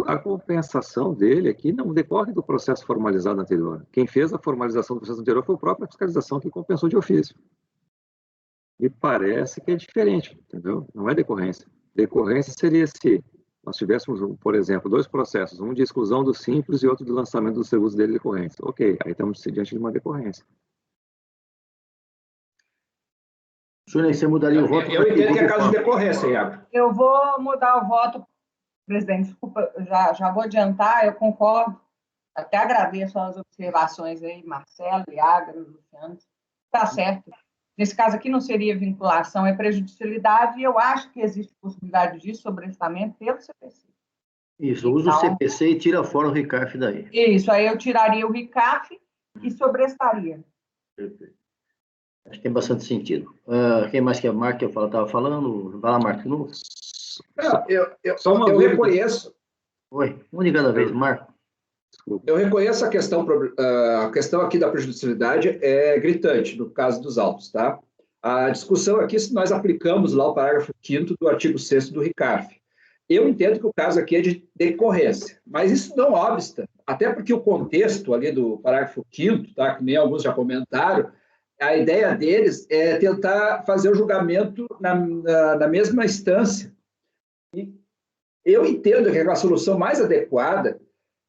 A compensação dele aqui não decorre do processo formalizado anterior. Quem fez a formalização do processo anterior foi a própria fiscalização que compensou de ofício. Me parece que é diferente, entendeu? Não é decorrência. Decorrência seria se nós tivéssemos, por exemplo, 2 processos, um de exclusão do simples e outro de lançamento dos serviços dele decorrentes. Ok, aí estamos diante de uma decorrência. Júnior, você mudaria o voto? Eu entendo que é caso de decorrência, Iago. Eu vou mudar o voto, presidente. Desculpa, já vou adiantar, eu concordo. Até agradeço as observações aí, Marcelo, Iágaro, Luciano. Está certo. Nesse caso aqui não seria vinculação, é prejudicialidade, e eu acho que existe possibilidade de sobrestamento pelo CPC. Isso, usa o CPC e tira fora o RICARF daí. Isso, aí eu tiraria o RICARF e sobrestaria. Perfeito. Acho que tem bastante sentido. Quem mais quer? Marco, estava falando? Vai lá, Marco, de novo. Eu reconheço. Oi, um de cada vez, Marco. Eu reconheço a questão aqui da prejudicialidade é gritante, no caso dos autos, tá? A discussão aqui, se nós aplicamos lá o parágrafo 5º do artigo 6º do RICARF. Eu entendo que o caso aqui é de decorrência, mas isso não obsta, até porque o contexto ali do parágrafo 5º, tá? Que nem alguns já comentaram, a ideia deles é tentar fazer o julgamento na mesma instância. E eu entendo que é a solução mais adequada,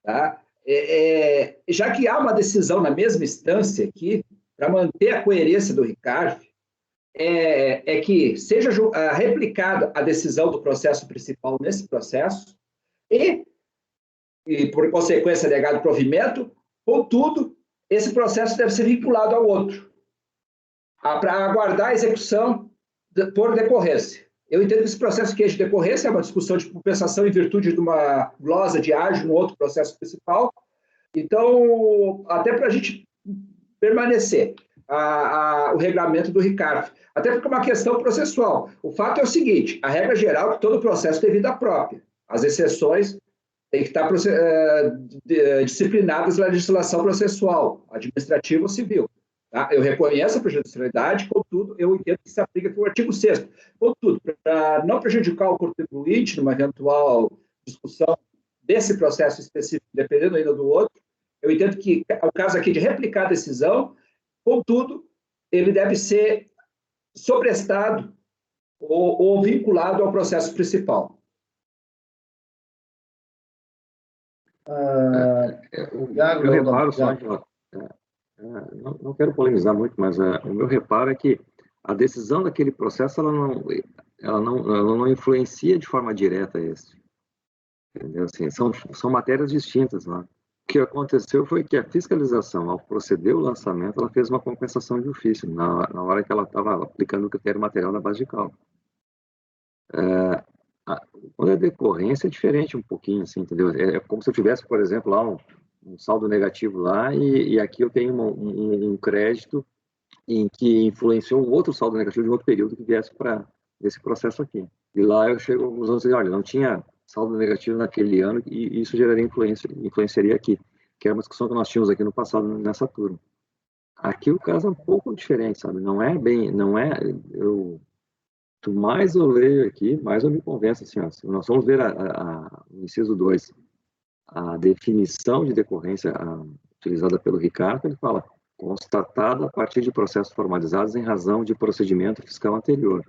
tá? Já que há uma decisão na mesma instância aqui, para manter a coerência do RICARF, é que seja replicada a decisão do processo principal nesse processo e por consequência, negado provimento, contudo, esse processo deve ser vinculado ao outro, para aguardar a execução por decorrência. Eu entendo que esse processo aqui é de decorrência, é uma discussão de compensação em virtude de uma glosa de ágio no outro processo principal. Então, até para a gente permanecer o regulamento do RICARF, até porque é uma questão processual. O fato é o seguinte, a regra geral é que todo processo tem vida própria. As exceções têm que estar disciplinadas na legislação processual, administrativa ou civil. Tá? Eu reconheço a prejudicialidade, contudo, eu entendo que se aplica aqui o artigo 6º. Contudo, para não prejudicar o contribuinte numa eventual discussão desse processo específico, dependendo ainda do outro, eu entendo que é o caso aqui de replicar a decisão, contudo, ele deve ser sobrestado ou vinculado ao processo principal. Eu reparo só, não quero polemizar muito, mas o meu reparo é que a decisão daquele processo ela não influencia de forma direta esse. Entendeu? Assim, são matérias distintas lá. O que aconteceu foi que a fiscalização, ao proceder o lançamento, ela fez uma compensação de ofício, na hora que ela estava aplicando o critério material na base de cálculo. Quando é decorrência, é diferente um pouquinho, assim, entendeu? É como se eu tivesse, por exemplo, lá um saldo negativo lá, e aqui eu tenho um crédito em que influenciou um outro saldo negativo de um outro período que viesse para esse processo aqui. E lá eu chego alguns anos e digo, olha, não tinha saldo negativo naquele ano e isso geraria influenciaria aqui, que é uma discussão que nós tínhamos aqui no passado nessa turma. Aqui o caso é um pouco diferente, sabe? Quanto mais eu leio aqui, mais eu me convenço, assim, ó, se nós vamos ver o inciso 2, a definição de decorrência utilizada pelo Ricardo, ele fala, constatada a partir de processos formalizados em razão de procedimento fiscal anterior,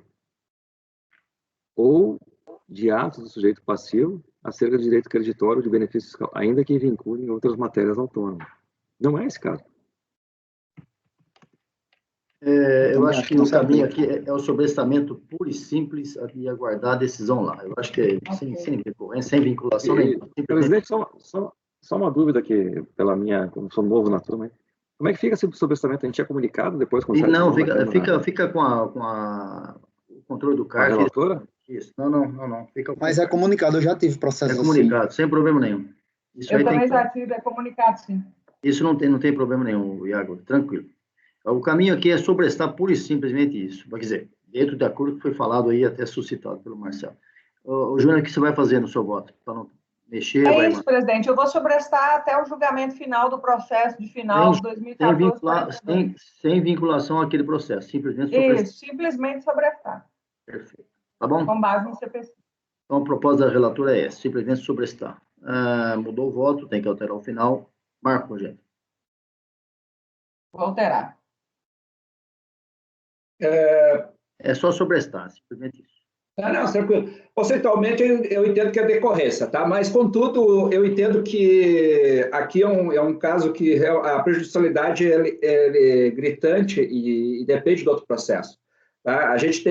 ou de atos do sujeito passivo acerca de direito creditório de benefício fiscal, ainda que vinculem outras matérias autônomas. Não é esse caso. Eu acho que o caminho aqui é o sobrestamento puro e simples e aguardar a decisão lá. Eu acho que é sem decorrência, sem vinculação nenhuma. Presidente, só uma dúvida aqui, como sou novo na turma, como é que fica esse sobrestamento? A gente é comunicado depois? Não, fica com o controle do CARF. A relatora? Isso, não. Mas é comunicado, eu já tive processo assim. É comunicado, sem problema nenhum. Isso eu também já tive, é comunicado, sim. Isso não tem problema nenhum, Iago, tranquilo. O caminho aqui é sobrestar pura e simplesmente isso. Quer dizer, dentro de acordo que foi falado aí, até suscitado pelo Marcelo. Júnior, o que você vai fazer no seu voto? Para não mexer? Presidente. Eu vou sobrestar até o julgamento final do processo de final de 2014. Sem vinculação àquele processo, simplesmente sobrestar. Isso, simplesmente sobrestar. Perfeito. Tá bom? Com base no CPC. Então, a proposta da relatora é essa, simplesmente sobrestar. Mudou o voto, tem que alterar o final. Marco, gente. Vou alterar. É só sobrestar, simplesmente isso. Não, tranquilo. Conceitualmente, eu entendo que é decorrência, tá? Mas, contudo, eu entendo que aqui é um caso que a prejudicialidade é gritante e depende do outro processo. Tá? A gente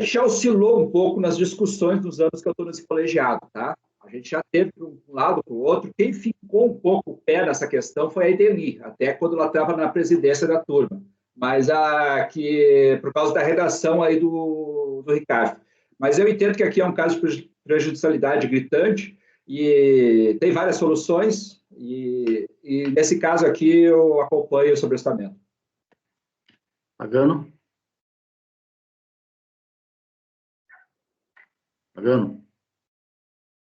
já oscilou um pouco nas discussões dos anos que eu estou nesse colegiado, tá? A gente já teve para um lado, para o outro. Quem ficou um pouco o pé nessa questão foi a Ideli, até quando ela estava na presidência da turma. Mas por causa da redação aí do Ricardo. Mas eu entendo que aqui é um caso de prejudicialidade gritante e tem várias soluções e nesse caso aqui eu acompanho o sobrestamento. Pagano?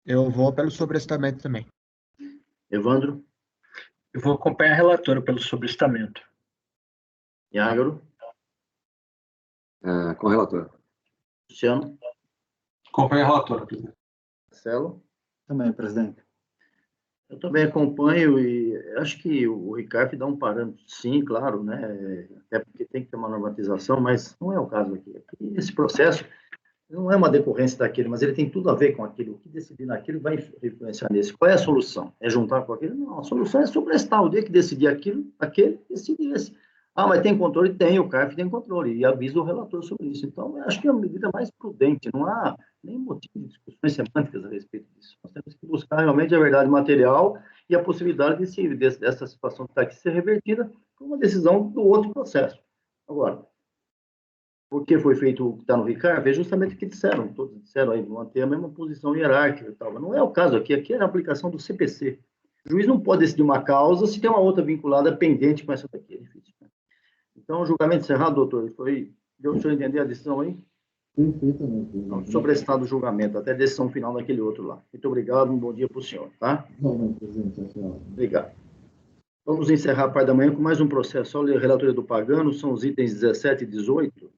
Eu vou pelo sobrestamento também. Evandro? Eu vou acompanhar a relatora pelo sobrestamento. Iágaro? Com a relatora. Luciano? Acompanha a relatora, presidente. Marcelo? Também, presidente. Eu também acompanho e acho que o Ricardo dá um parâmetro, sim, claro, né? Até porque tem que ter uma normatização, mas não é o caso aqui. Esse processo não é uma decorrência daquele, mas ele tem tudo a ver com aquilo. O que decidir naquilo vai influenciar nesse. Qual é a solução? É juntar com aquilo? Não, a solução é sobrestar. O dia que decidir aquele decide esse. Mas tem controle? Tem, o CARF tem controle, e avisa o relator sobre isso. Então, eu acho que é uma medida mais prudente, não há nem motivo de discussões semânticas a respeito disso. Nós temos que buscar realmente a verdade material e a possibilidade dessa situação que está aqui ser revertida por uma decisão do outro processo. Agora, por que foi feito o que está no Ricardo? É justamente o que disseram, todos disseram aí, manter a mesma posição hierárquica e tal. Mas não é o caso aqui é a aplicação do CPC. O juiz não pode decidir uma causa se tem uma outra vinculada pendente com essa daqui, é difícil. Então, o julgamento encerrado, doutor, deu o senhor entender a decisão aí? Perfeitamente. Sobrestado o julgamento, até a decisão final daquele outro lá. Muito obrigado, um bom dia para o senhor, tá? Não, presidente. Obrigado. Vamos encerrar a parte da manhã com mais um processo. Só a relatoria do Pagano, são os itens 17 e 18.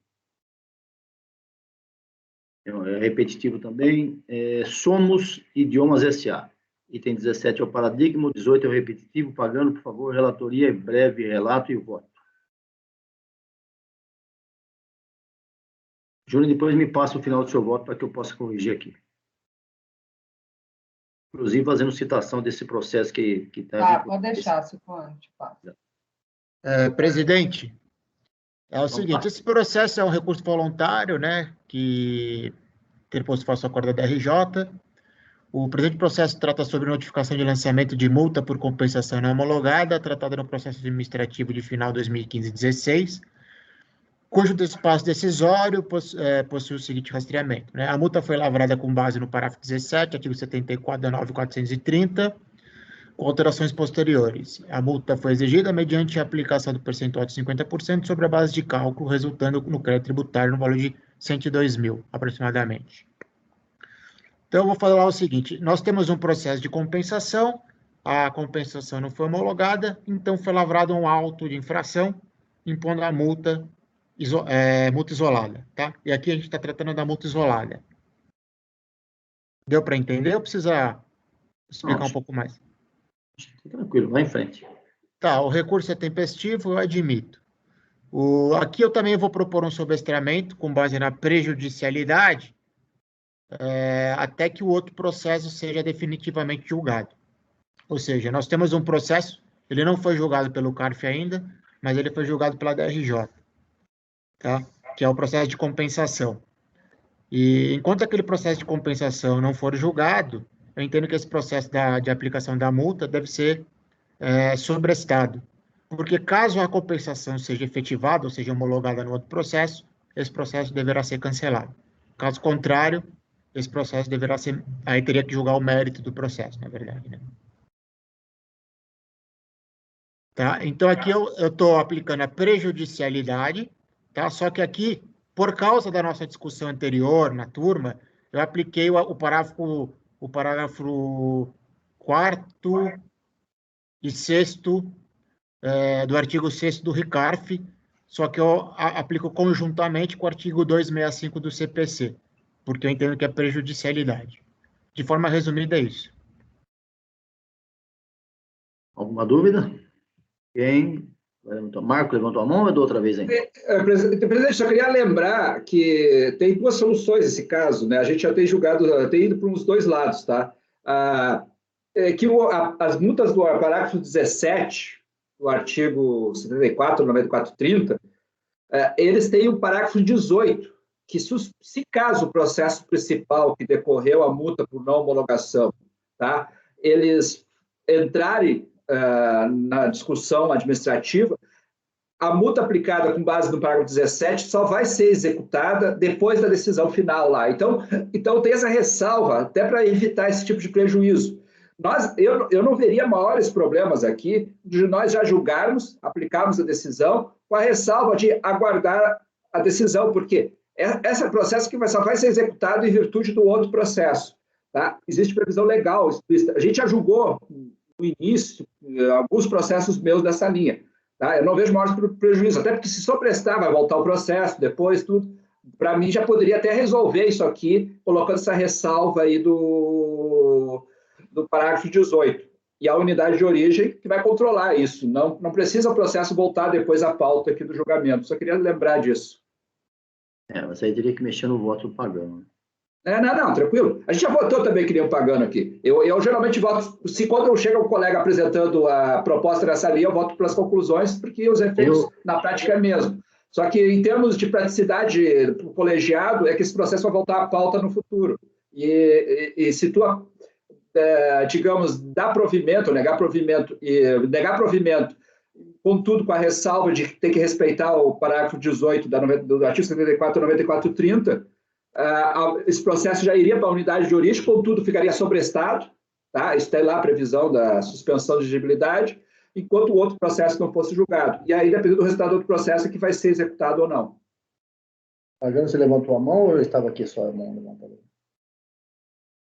É repetitivo também. Somos Idiomas S.A. Item 17 é o paradigma, o 18 é o repetitivo. Pagano, por favor, relatoria, breve relato e o voto. Júnior, depois me passa o final do seu voto para que eu possa corrigir aqui. inclusive fazendo citação desse processo que está... Tá, pode deixar, Cipollone, te passo. Presidente, é o seguinte, esse processo é um recurso voluntário, né, que interposto face ao acordo da RJ. O presente processo trata sobre notificação de lançamento de multa por compensação não homologada, tratada no processo administrativo de final 2015-16, cujo espaço decisório possui o seguinte rastreamento, né? A multa foi lavrada com base no parágrafo 17, artigo 74 da 9430, com alterações posteriores. A multa foi exigida mediante a aplicação do percentual de 50% sobre a base de cálculo, resultando no crédito tributário no valor de 102 mil, aproximadamente. Então, eu vou falar o seguinte, nós temos um processo de compensação, a compensação não foi homologada, então foi lavrado um auto de infração, impondo a multa isolada, tá? E aqui a gente está tratando da multa isolada. Deu para entender ou precisa explicar um pouco mais? Tranquilo, vai em frente. Tá, o recurso é tempestivo, eu admito. Aqui eu também vou propor um sobrestramento com base na prejudicialidade, até que o outro processo seja definitivamente julgado. Ou seja, nós temos um processo, ele não foi julgado pelo CARF ainda, mas ele foi julgado pela DRJ, tá? Que é o processo de compensação. E enquanto aquele processo de compensação não for julgado, eu entendo que esse processo de aplicação da multa deve ser sobrestado. Porque caso a compensação seja efetivada, ou seja, homologada no outro processo, esse processo deverá ser cancelado. Caso contrário, esse processo deverá ser... Aí teria que julgar o mérito do processo, na verdade, né? Tá? Então, aqui eu estou aplicando a prejudicialidade, tá? Só que aqui, por causa da nossa discussão anterior na turma, eu apliquei o parágrafo 4º e 6º do artigo 6º do RICARF, só que eu aplico conjuntamente com o artigo 265 do CPC, porque eu entendo que é prejudicialidade. De forma resumida, é isso. Alguma dúvida? Quem? Marco levantou a mão ou é da outra vez ainda? Presidente, só queria lembrar que tem duas soluções nesse caso, né? A gente já tem julgado, tem ido para uns dois lados, tá? As multas do parágrafo 17 do artigo 74, 9430, eles têm o parágrafo 18, que se caso o processo principal que decorreu a multa por não homologação, tá? Eles entrarem na discussão administrativa, a multa aplicada com base no parágrafo 17 só vai ser executada depois da decisão final lá. Então tem essa ressalva, até para evitar esse tipo de prejuízo. Eu não veria maiores problemas aqui de nós já julgarmos, aplicarmos a decisão, com a ressalva de aguardar a decisão, porque esse é o processo que só vai ser executado em virtude do outro processo. Tá? Existe previsão legal explícita. A gente já julgou no início alguns processos meus dessa linha. Tá? Eu não vejo maiores prejuízos, até porque se sobrestar, vai voltar o processo, depois tudo. Para mim, já poderia até resolver isso aqui, colocando essa ressalva aí do parágrafo 18. E a unidade de origem que vai controlar isso. Não precisa o processo voltar depois à pauta aqui do julgamento. Só queria lembrar disso. Mas aí teria que mexer no voto do pagano. Não, tranquilo. A gente já votou também que nem um pagano aqui. Eu geralmente voto, quando chega um colega apresentando a proposta dessa linha, eu voto pelas conclusões, porque os efeitos na prática é mesmo. Só que em termos de praticidade pro colegiado, é que esse processo vai voltar à pauta no futuro. E se tu, digamos, dar provimento, negar provimento, contudo com a ressalva de ter que respeitar o parágrafo 18 do artigo 74 e 9430, esse processo já iria para a unidade de origem, contudo ficaria sobrestado, tá? Isso tem lá a previsão da suspensão de exigibilidade, enquanto o outro processo não fosse julgado. E aí, dependendo do resultado do outro processo, é que vai ser executado ou não. Pagano, você levantou a mão ou eu estava aqui só a mão levantada?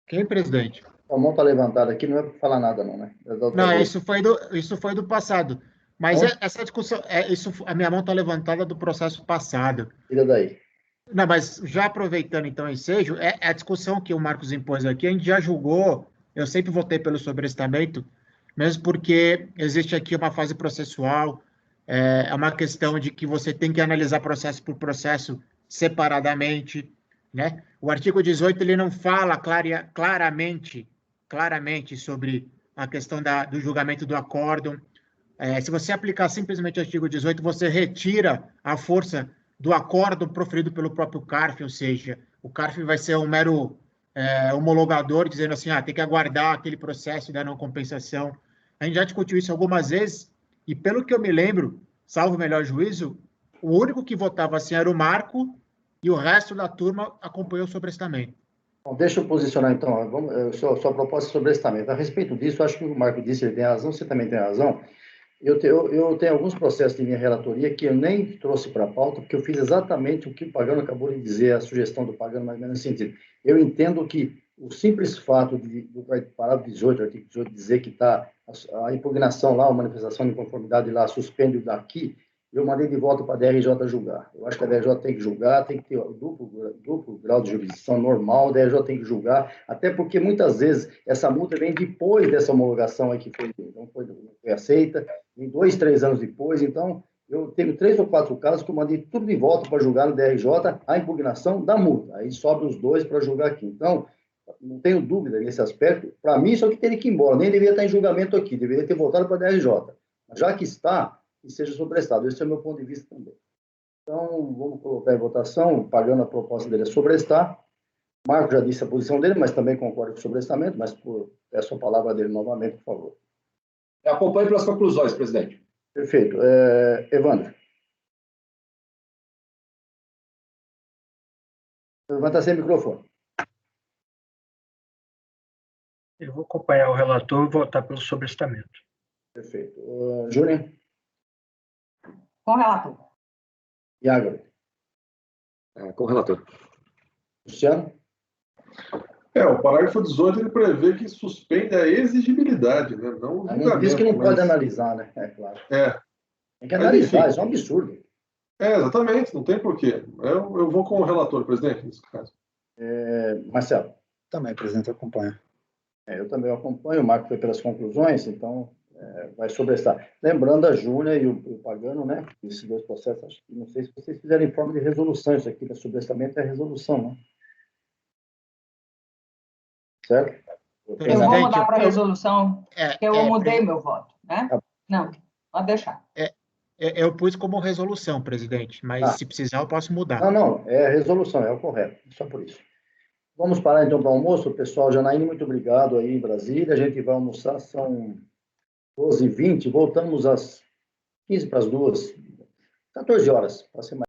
Quem, presidente? A mão está levantada aqui, não é para falar nada não, né? Não, isso foi do passado. Mas essa discussão, a minha mão está levantada do processo passado. Tira daí. Não, mas já aproveitando então o ensejo, a discussão que o Marcos impôs aqui, a gente já julgou, eu sempre votei pelo sobrestamento, mesmo porque existe aqui uma fase processual, é uma questão de que você tem que analisar processo por processo separadamente, né? O artigo 18, ele não fala claramente claramente sobre a questão do julgamento do acórdão. Se você aplicar simplesmente o artigo 18, você retira a força do acórdão proferido pelo próprio CARF, ou seja, o CARF vai ser um mero homologador, dizendo assim, tem que aguardar aquele processo da não compensação. A gente já discutiu isso algumas vezes, e pelo que eu me lembro, salvo o melhor juízo, o único que votava assim era o Marco, e o resto da turma acompanhou o sobrestamento. Bom, deixa eu posicionar, então, sua proposta de sobrestamento. A respeito disso, acho que o Marco disse, ele tem razão, você também tem razão. Eu tenho alguns processos de minha relatoria que eu nem trouxe para a pauta, porque eu fiz exatamente o que o Pagano acabou de dizer, a sugestão do Pagano, mais ou menos nesse sentido. Eu entendo que o simples fato do parágrafo 18, artigo 18, dizer que está a impugnação lá, a manifestação de conformidade lá, suspende o daqui, eu mandei de volta para a DRJ julgar. Eu acho que a DRJ tem que julgar, tem que ter o duplo grau de jurisdição normal, a DRJ tem que julgar, até porque muitas vezes essa multa vem depois dessa homologação aí que não foi aceita, em 2, 3 anos depois. Então, eu tenho 3 ou 4 casos que eu mandei tudo de volta para julgar no DRJ, a impugnação da multa. Aí sobe os 2 para julgar aqui. Então, não tenho dúvida nesse aspecto. Para mim, isso aqui teria que ir embora. Nem deveria estar em julgamento aqui, deveria ter voltado para a DRJ. Já que está, que seja sobrestado. Esse é o meu ponto de vista também. Então, vamos colocar em votação, pagando a proposta dele é sobrestar. Marco já disse a posição dele, mas também concordo com o sobrestamento, mas peço a palavra dele novamente, por favor. Eu acompanho pelas conclusões, presidente. Perfeito. Evandro. Levanta sem microfone. Eu vou acompanhar o relator e votar pelo sobrestamento. Perfeito. Júnior? Com o relator. Iago? Com o relator. Luciano? O parágrafo 18 ele prevê que suspende a exigibilidade, né? Não o julgamento. Diz que não pode analisar, né? É claro. Tem que analisar, isso é um absurdo. Exatamente, não tem porquê. Eu vou com o relator, presidente, nesse caso. Marcelo? Também, presidente, acompanha. Eu também acompanho, o Marco foi pelas conclusões, então vai sobrestar. Lembrando a Júlia e o Pagano, né? Esses 2 processos, acho que não sei se vocês fizeram em forma de resolução, isso aqui, da sobrestamento é resolução, né? Certo? Eu vou mudar para a resolução, porque eu mudei meu voto, né? Não, pode deixar. Eu pus como resolução, presidente, mas se precisar eu posso mudar. Não, é a resolução, é o correto, só por isso. Vamos parar então para o almoço, pessoal. Janaína, muito obrigado aí em Brasília. A gente vai almoçar, são 12h20, voltamos às 15 para as 2, 14 horas, para ser mais